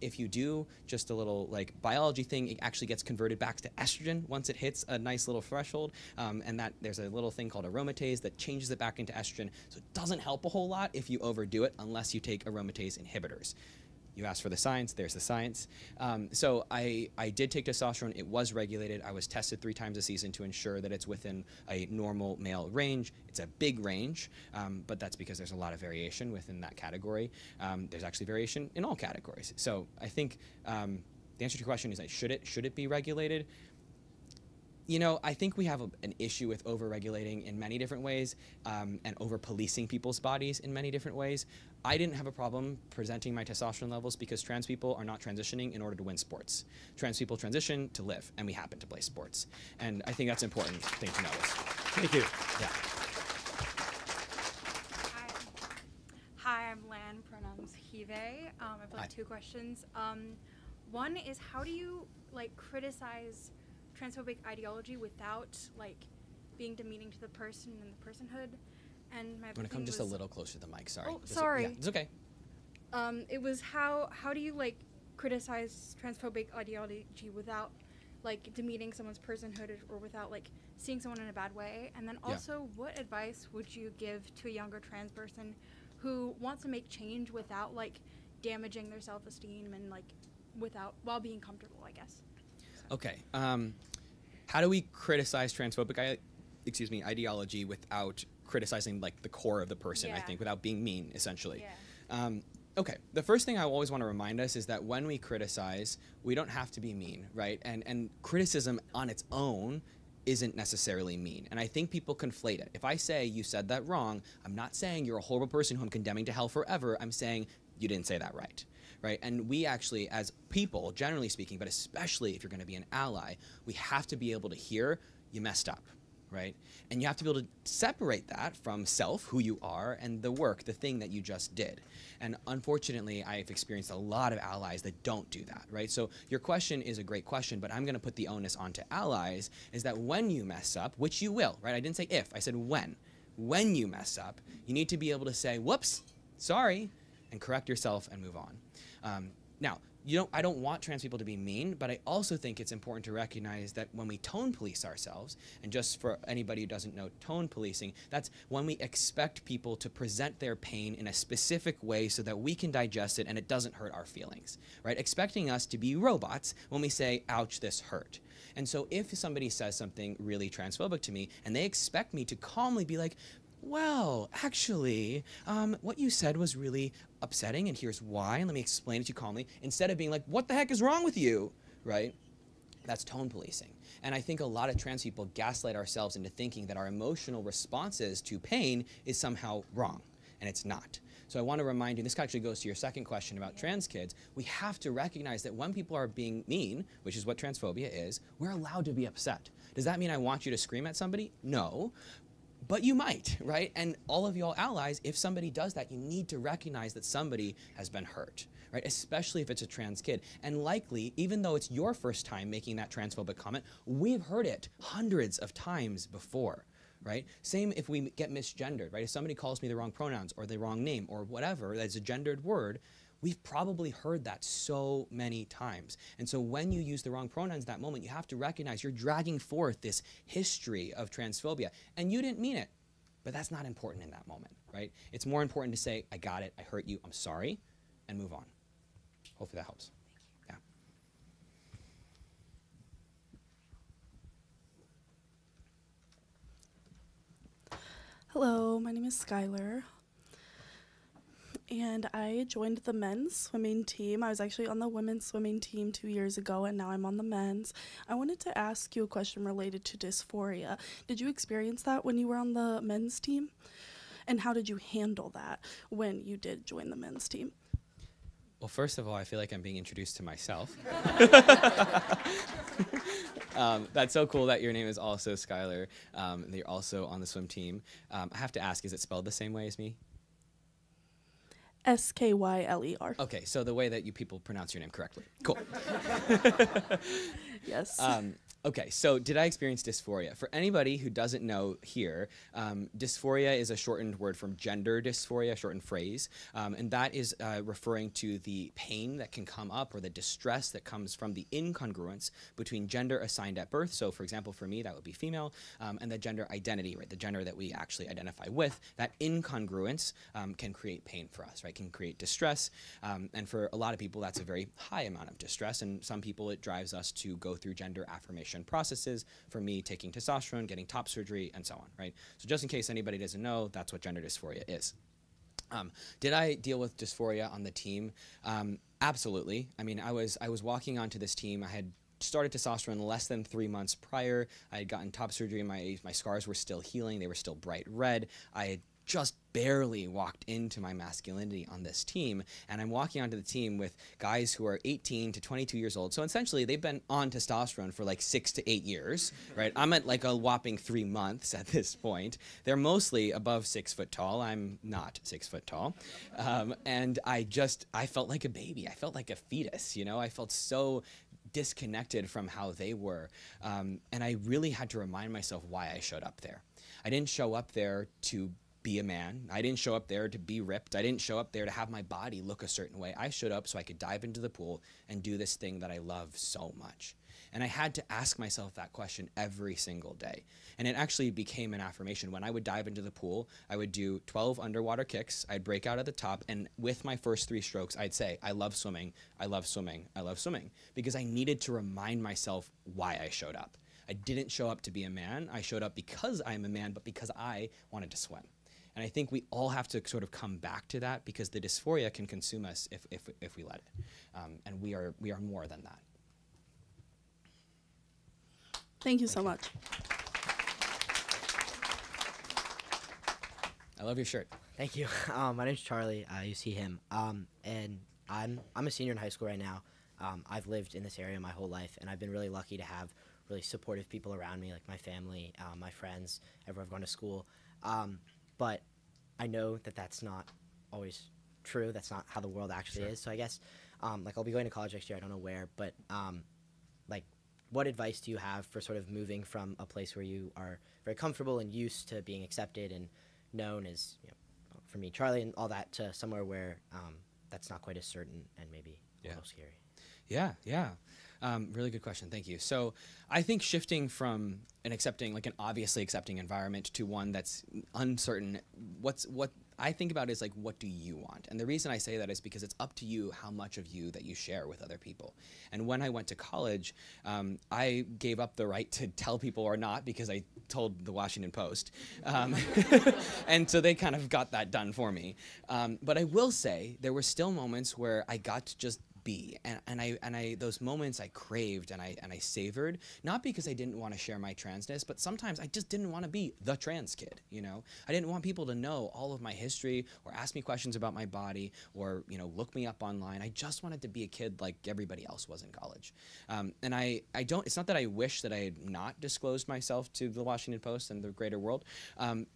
If you do, just a little like biology thing, it actually gets converted back to estrogen once it hits a nice little threshold, and that there's a little thing called aromatase that changes it back into estrogen. So it doesn't help a whole lot if you overdo it unless you take aromatase inhibitors. You asked for the science, there's the science. So I did take testosterone. It was regulated. I was tested 3 times a season to ensure that it's within a normal male range. It's a big range, but that's because there's a lot of variation within that category. There's actually variation in all categories. So I think the answer to your question is, should it be regulated? You know, I think we have an issue with over-regulating in many different ways and over-policing people's bodies in many different ways. I didn't have a problem presenting my testosterone levels because trans people are not transitioning in order to win sports. Trans people transition to live, and we happen to play sports. And I think that's an important thing to notice. Thank you. Yeah. Hi, I'm Lan, pronouns he, they. I've got 2 questions. One is, how do you criticize transphobic ideology without being demeaning to the person and the personhood? And my I'm gonna come just a little closer to the mic. Sorry. Oh, sorry. Yeah, it's okay. It was how do you criticize transphobic ideology without demeaning someone's personhood or without seeing someone in a bad way? And then also, what advice would you give to a younger trans person who wants to make change without damaging their self-esteem and while being comfortable, I guess? So. Okay. How do we criticize transphobic ideology without criticizing the core of the person, I think, without being mean, essentially. Yeah. Okay, the first thing I always want to remind us is that when we criticize, we don't have to be mean, right? And criticism on its own isn't necessarily mean. And I think people conflate it. If I say you said that wrong, I'm not saying you're a horrible person who I'm condemning to hell forever. I'm saying you didn't say that right. Right? And we actually, as people, generally speaking, but especially if you're going to be an ally, we have to be able to hear you messed up. right? And you have to be able to separate that from self, who you are, and the work, the thing that you just did. And unfortunately, I've experienced a lot of allies that don't do that, right? So your question is a great question, but I'm going to put the onus onto allies, is that when you mess up, which you will, right? I didn't say if, I said when. When you mess up, you need to be able to say, whoops, sorry, and correct yourself and move on. Now, I don't want trans people to be mean, but I also think it's important to recognize that when we tone police ourselves, and just for anybody who doesn't know tone policing, that's when we expect people to present their pain in a specific way so that we can digest it and it doesn't hurt our feelings, right? Expecting us to be robots when we say, ouch, this hurt. And so if somebody says something really transphobic to me and they expect me to calmly be like, well, actually, what you said was really upsetting, and here's why, and let me explain it to you calmly, instead of being like, what the heck is wrong with you, right? That's tone policing. And I think a lot of trans people gaslight ourselves into thinking that our emotional responses to pain is somehow wrong, and it's not. So I want to remind you, this actually goes to your second question about trans kids, we have to recognize that when people are being mean, which is what transphobia is, we're allowed to be upset. Does that mean I want you to scream at somebody? No. But you might, right? And all of y'all allies, if somebody does that, you need to recognize that somebody has been hurt, right? Especially if it's a trans kid. And likely, even though it's your first time making that transphobic comment, we've heard it hundreds of times before, right? Same if we get misgendered, right? If somebody calls me the wrong pronouns or the wrong name or whatever, that's a gendered word, we've probably heard that so many times. And so when you use the wrong pronouns in that moment, you have to recognize you're dragging forth this history of transphobia. And you didn't mean it, but that's not important in that moment, right? It's more important to say, I got it, I hurt you, I'm sorry, and move on. Hopefully that helps. Yeah. Hello, my name is Schuyler. And I joined the men's swimming team. I was actually on the women's swimming team 2 years ago, and now I'm on the men's. I wanted to ask you a question related to dysphoria. Did you experience that when you were on the men's team? And how did you handle that when you did join the men's team? Well, first of all, I feel like I'm being introduced to myself. That's so cool that your name is also Schuyler, and you're also on the swim team. I have to ask, is it spelled the same way as me? Schuyler. Okay, so the way that you people pronounce your name correctly. Cool. Yes. Okay, so did I experience dysphoria? For anybody who doesn't know here, dysphoria is a shortened word from gender dysphoria, shortened phrase, and that is referring to the pain that can come up or the distress that comes from the incongruence between gender assigned at birth. So for example, for me, that would be female, and the gender identity, right, the gender that we actually identify with. That incongruence can create pain for us, right, can create distress, and for a lot of people, that's a very high amount of distress, and some people it drives us to go through gender affirmation processes. For me, taking testosterone, getting top surgery, and so on, right? So just in case anybody doesn't know, that's what gender dysphoria is. Did I deal with dysphoria on the team? Absolutely. I mean, I was walking onto this team. I had started testosterone less than 3 months prior. I had gotten top surgery. My scars were still healing. They were still bright red. I had just barely walked into my masculinity on this team, and I'm walking onto the team with guys who are 18 to 22 years old. So essentially, they've been on testosterone for like 6 to 8 years, right? I'm at like a whopping 3 months at this point. They're mostly above 6 foot tall. I'm not 6 foot tall, and I felt like a baby. I felt like a fetus. You know, I felt so disconnected from how they were, and I really had to remind myself why I showed up there. I didn't show up there to be a man. I didn't show up there to be ripped. I didn't show up there to have my body look a certain way. I showed up so I could dive into the pool and do this thing that I love so much. And I had to ask myself that question every single day. And it actually became an affirmation. When I would dive into the pool, I would do 12 underwater kicks. I'd break out at the top. And with my first 3 strokes, I'd say, I love swimming. I love swimming. I love swimming. Because I needed to remind myself why I showed up. I didn't show up to be a man. I showed up because I'm a man, but because I wanted to swim. And I think we all have to sort of come back to that, because the dysphoria can consume us if we let it. And we are more than that. Thank you so much. I love your shirt. Thank you. My name's Charlie. You see him. And I'm a senior in high school right now. I've lived in this area my whole life, and I've been really lucky to have really supportive people around me, like my family, my friends, everyone I've gone to school. But I know that that's not always true. That's not how the world actually is. So I guess, like, I'll be going to college next year. I don't know where, but like, what advice do you have for sort of moving from a place where you are very comfortable and used to being accepted and known as, you know, for me, Charlie, and all that, to somewhere where that's not quite as certain and maybe a little scary? Yeah. Really good question. Thank you. So I think shifting from an obviously accepting environment to one that's uncertain, what I think about is like, what do you want? And the reason I say that is because it's up to you how much of you that you share with other people. And when I went to college, I gave up the right to tell people or not, because I told the Washington Post. And so they kind of got that done for me. But I will say there were still moments where I got to just be, and I those moments I craved and I savored, not because I didn't want to share my transness, but sometimes I just didn't want to be the trans kid, you know? I didn't want people to know all of my history or ask me questions about my body or, you know, look me up online. I just wanted to be a kid like everybody else was in college. And I don't, it's not that I wish that I had not disclosed myself to the Washington Post and the greater world.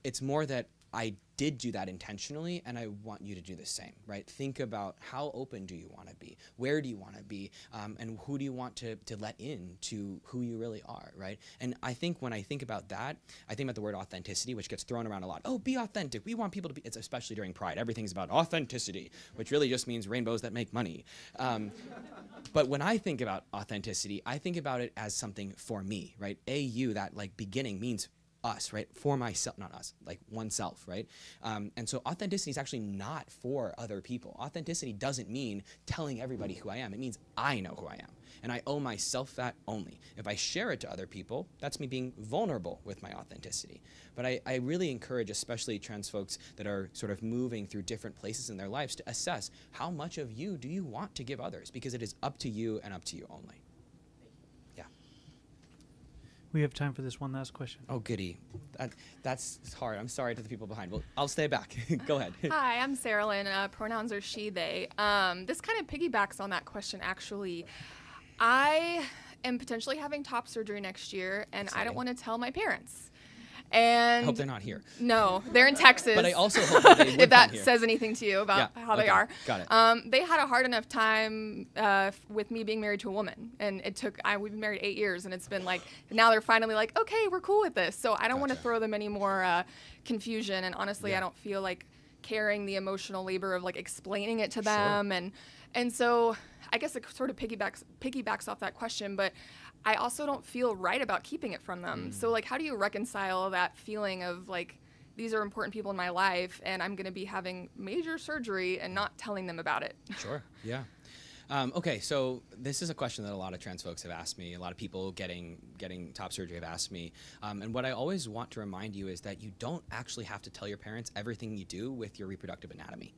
It's more that I did do that intentionally, and I want you to do the same, right? Think about how open do you want to be? Where do you want to be? And who do you want to let in to who you really are, right? And I think when I think about that, I think about the word authenticity, which gets thrown around a lot. Oh, be authentic. We want people to be, it's especially during Pride. Everything's about authenticity, which really just means rainbows that make money. But when I think about authenticity, I think about it as something for me, right? AU, that like beginning means us, right? For myself, not us, like oneself, right? And so authenticity is actually not for other people. Authenticity doesn't mean telling everybody who I am. It means I know who I am. And I owe myself that only. If I share it to other people, that's me being vulnerable with my authenticity. But I really encourage, especially trans folks that are sort of moving through different places in their lives, to assess how much of you do you want to give others, because it is up to you and up to you only. We have time for this one last question. Oh, goody. That's hard. I'm sorry to the people behind. Well, I'll stay back. Go ahead. Hi, I'm Sarah Lynn. Pronouns are she, they. This kind of piggybacks on that question, actually. I am potentially having top surgery next year, and I don't want to tell my parents. And I hope they're not here. No, they're in Texas. But I also hope that they would if that come here. says anything to you about how they are. Got it. They had a hard enough time with me being married to a woman, and it took. We've been married 8 years, and it's been like now they're finally like, okay, we're cool with this. So I don't want to throw them any more confusion, and honestly, I don't feel like carrying the emotional labor of like explaining it to them, and so I guess it sort of piggybacks off that question, but I also don't feel right about keeping it from them. So like, how do you reconcile that feeling of like, these are important people in my life and I'm gonna be having major surgery and not telling them about it? Sure, yeah. Okay, so this is a question that a lot of trans folks have asked me. A lot of people getting top surgery have asked me. And what I always want to remind you is that you don't actually have to tell your parents everything you do with your reproductive anatomy.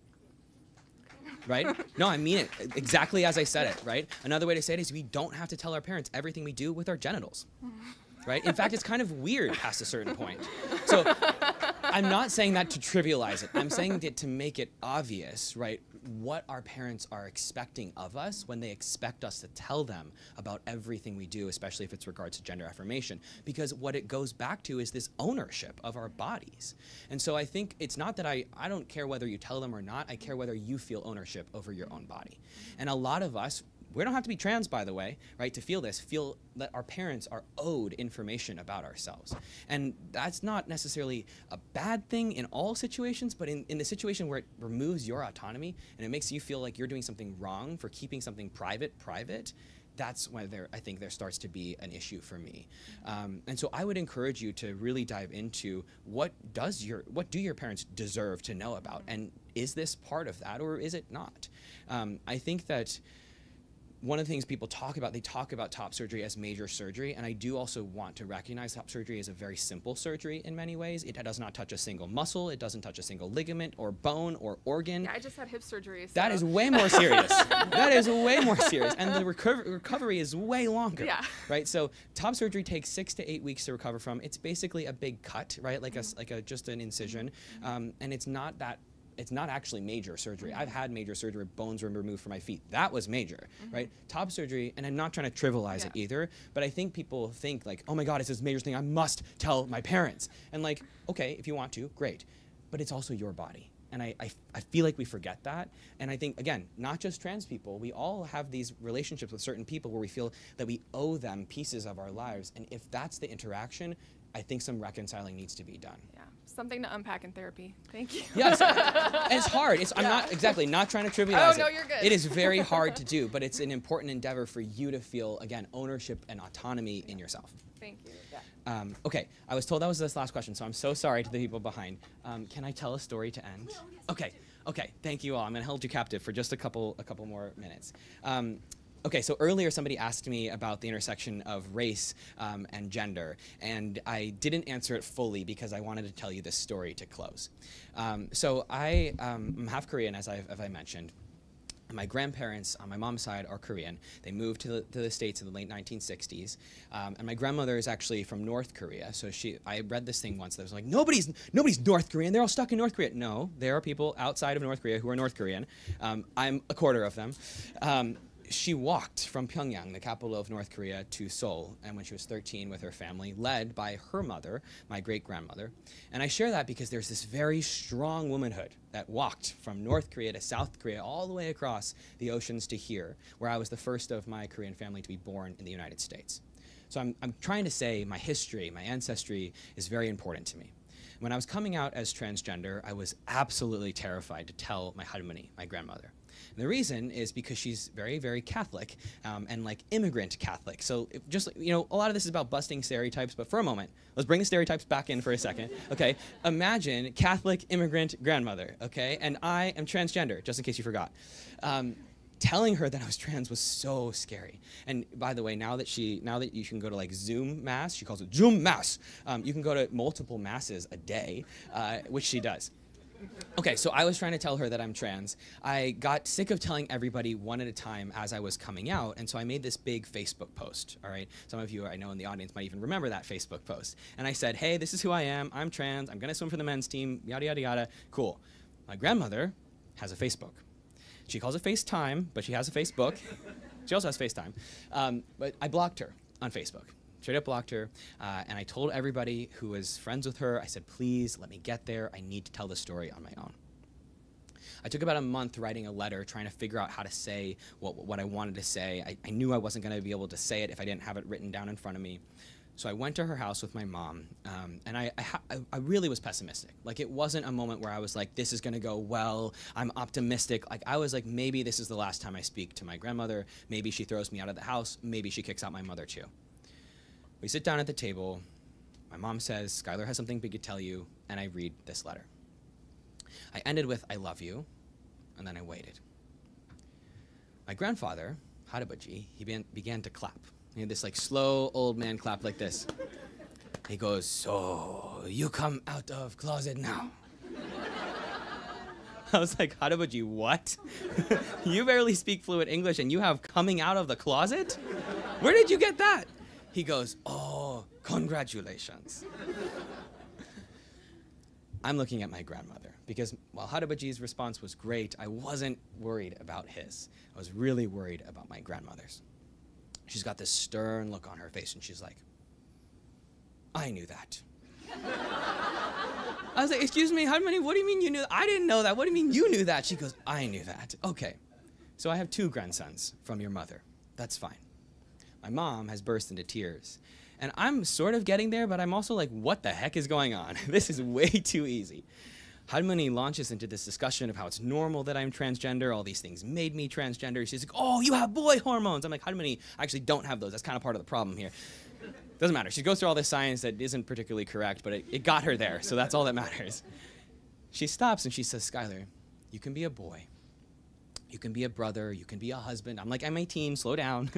Right? No, I mean it exactly as I said it, right? Another way to say it is we don't have to tell our parents everything we do with our genitals, right? In fact, it's kind of weird past a certain point. So I'm not saying that to trivialize it. I'm saying that to make it obvious, right, what our parents are expecting of us when they expect us to tell them about everything we do, especially if it's regards to gender affirmation. Because what it goes back to is this ownership of our bodies. And so I think it's not that I don't care whether you tell them or not, I care whether you feel ownership over your own body. And a lot of us, we don't have to be trans, by the way, right, to feel this, feel that our parents are owed information about ourselves. And that's not necessarily a bad thing in all situations, but in the situation where it removes your autonomy and it makes you feel like you're doing something wrong for keeping something private, that's when I think there starts to be an issue for me. And so I would encourage you to really dive into what do your parents deserve to know about? And is this part of that or is it not? I think that one of the things people talk about, they talk about top surgery as major surgery, and I do also want to recognize top surgery is a very simple surgery in many ways. It does not touch a single muscle, it doesn't touch a single ligament or bone or organ. Yeah, I just had hip surgery. So. That is way more serious. That is way more serious, and the recovery is way longer. Yeah. Right. So top surgery takes 6 to 8 weeks to recover from. It's basically a big cut, right? Like just an incision, and it's not that it's not actually major surgery. I've had major surgery, bones were removed from my feet. That was major, right? Top surgery, and I'm not trying to trivialize it either, but I think people think like, oh my God, it's this major thing, I must tell my parents. And like, okay, if you want to, great. But it's also your body. And I feel like we forget that. And I think, again, not just trans people, we all have these relationships with certain people where we feel that we owe them pieces of our lives. And if that's the interaction, I think some reconciling needs to be done. Yeah, something to unpack in therapy. Thank you. Yes, and it's hard. I'm not trying to trivialize it. Oh, no, you're good. It is very hard to do, but it's an important endeavor for you to feel, again, ownership and autonomy in yourself. Thank you. Yeah. Okay, I was told that was this last question, so I'm so sorry to the people behind. Can I tell a story to end? Okay, thank you all. I'm gonna hold you captive for just a couple more minutes. Okay, so earlier somebody asked me about the intersection of race and gender, and I didn't answer it fully because I wanted to tell you this story to close. So I am half Korean, as I mentioned. My grandparents on my mom's side are Korean. They moved to the States in the late 1960s. And my grandmother is actually from North Korea. So I read this thing once that was like, nobody's North Korean. They're all stuck in North Korea. No, there are people outside of North Korea who are North Korean. I'm a quarter of them. She walked from Pyongyang, the capital of North Korea, to Seoul, and when she was 13 with her family, led by her mother, my great-grandmother. And I share that because there's this very strong womanhood that walked from North Korea to South Korea, all the way across the oceans to here, where I was the first of my Korean family to be born in the United States. So I'm trying to say my history, my ancestry is very important to me. When I was coming out as transgender, I was absolutely terrified to tell my harmony, my grandmother. And the reason is because she's very, very Catholic and like immigrant Catholic. So just, you know, a lot of this is about busting stereotypes, but for a moment, let's bring the stereotypes back in for a second, okay? Imagine Catholic immigrant grandmother, okay? And I am transgender, just in case you forgot. Telling her that I was trans was so scary. And by the way, now that you can go to like Zoom Mass, she calls it Zoom Mass, you can go to multiple masses a day, which she does. Okay, so I was trying to tell her that I'm trans. I got sick of telling everybody one at a time as I was coming out, and so I made this big Facebook post, all right? Some of you I know in the audience might even remember that Facebook post. And I said, hey, this is who I am. I'm trans. I'm going to swim for the men's team, yada, yada, yada. Cool. My grandmother has a Facebook. She calls it FaceTime, but she has a Facebook. She also has FaceTime. But I blocked her on Facebook. Straight up blocked her, and I told everybody who was friends with her, I said, please let me get there. I need to tell the story on my own. I took about a month writing a letter, trying to figure out how to say what I wanted to say. I knew I wasn't going to be able to say it if I didn't have it written down in front of me. So I went to her house with my mom, and I really was pessimistic. Like, it wasn't a moment where I was like, this is going to go well, I'm optimistic. Like, I was like, maybe this is the last time I speak to my grandmother. Maybe she throws me out of the house. Maybe she kicks out my mother too. We sit down at the table. My mom says, Schuyler has something big to tell you, and I read this letter. I ended with, I love you, and then I waited. My grandfather, Harabaji, he began to clap. He had this like slow old man clap like this. He goes, so you come out of closet now. I was like, Harabaji, what? You barely speak fluent English and you have coming out of the closet? Where did you get that? He goes, oh, congratulations. I'm looking at my grandmother because while Harabaji's response was great, I wasn't worried about his. I was really worried about my grandmother's. She's got this stern look on her face and she's like, I knew that. I was like, excuse me, Harmony, what do you mean you knew that? I didn't know that. What do you mean you knew that? She goes, I knew that. Okay, so I have 2 grandsons from your mother. That's fine. My mom has burst into tears. And I'm sort of getting there, but I'm also like, what the heck is going on? This is way too easy. Harmony launches into this discussion of how it's normal that I'm transgender. All these things made me transgender. She's like, oh, you have boy hormones. I'm like, Harmony, I actually don't have those. That's kind of part of the problem here. Doesn't matter. She goes through all this science that isn't particularly correct, but it got her there, so that's all that matters. She stops and she says, Schuyler, you can be a boy. You can be a brother. You can be a husband. I'm like, I'm 18. Slow down.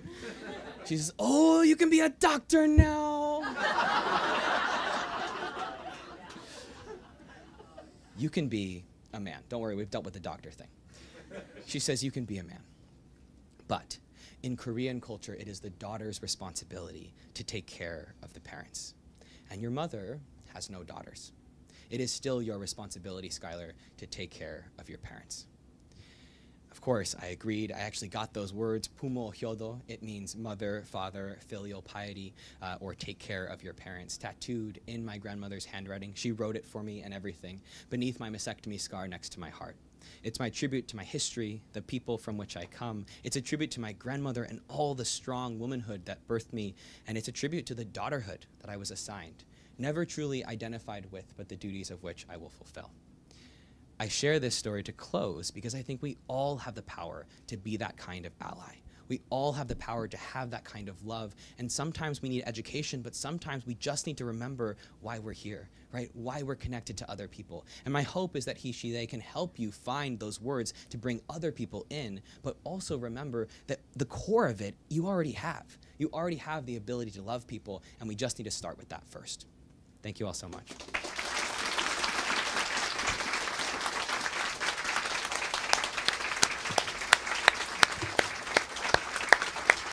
She says, oh, you can be a doctor now. You can be a man. Don't worry, we've dealt with the doctor thing. She says, you can be a man. But in Korean culture, it is the daughter's responsibility to take care of the parents. And your mother has no daughters. it is still your responsibility, Schuyler, to take care of your parents. Of course, I agreed. I actually got those words, pumo hyodo. It means mother, father, filial piety, or take care of your parents, tattooed in my grandmother's handwriting. She wrote it for me and everything, beneath my mastectomy scar next to my heart. It's my tribute to my history, the people from which I come. It's a tribute to my grandmother and all the strong womanhood that birthed me, and it's a tribute to the daughterhood that I was assigned, never truly identified with, but the duties of which I will fulfill. I share this story to close because I think we all have the power to be that kind of ally. We all have the power to have that kind of love, and sometimes we need education, but sometimes we just need to remember why we're here, right? Why we're connected to other people. And my hope is that he, she, they can help you find those words to bring other people in, but also remember that the core of it, you already have. You already have the ability to love people, and we just need to start with that first. Thank you all so much.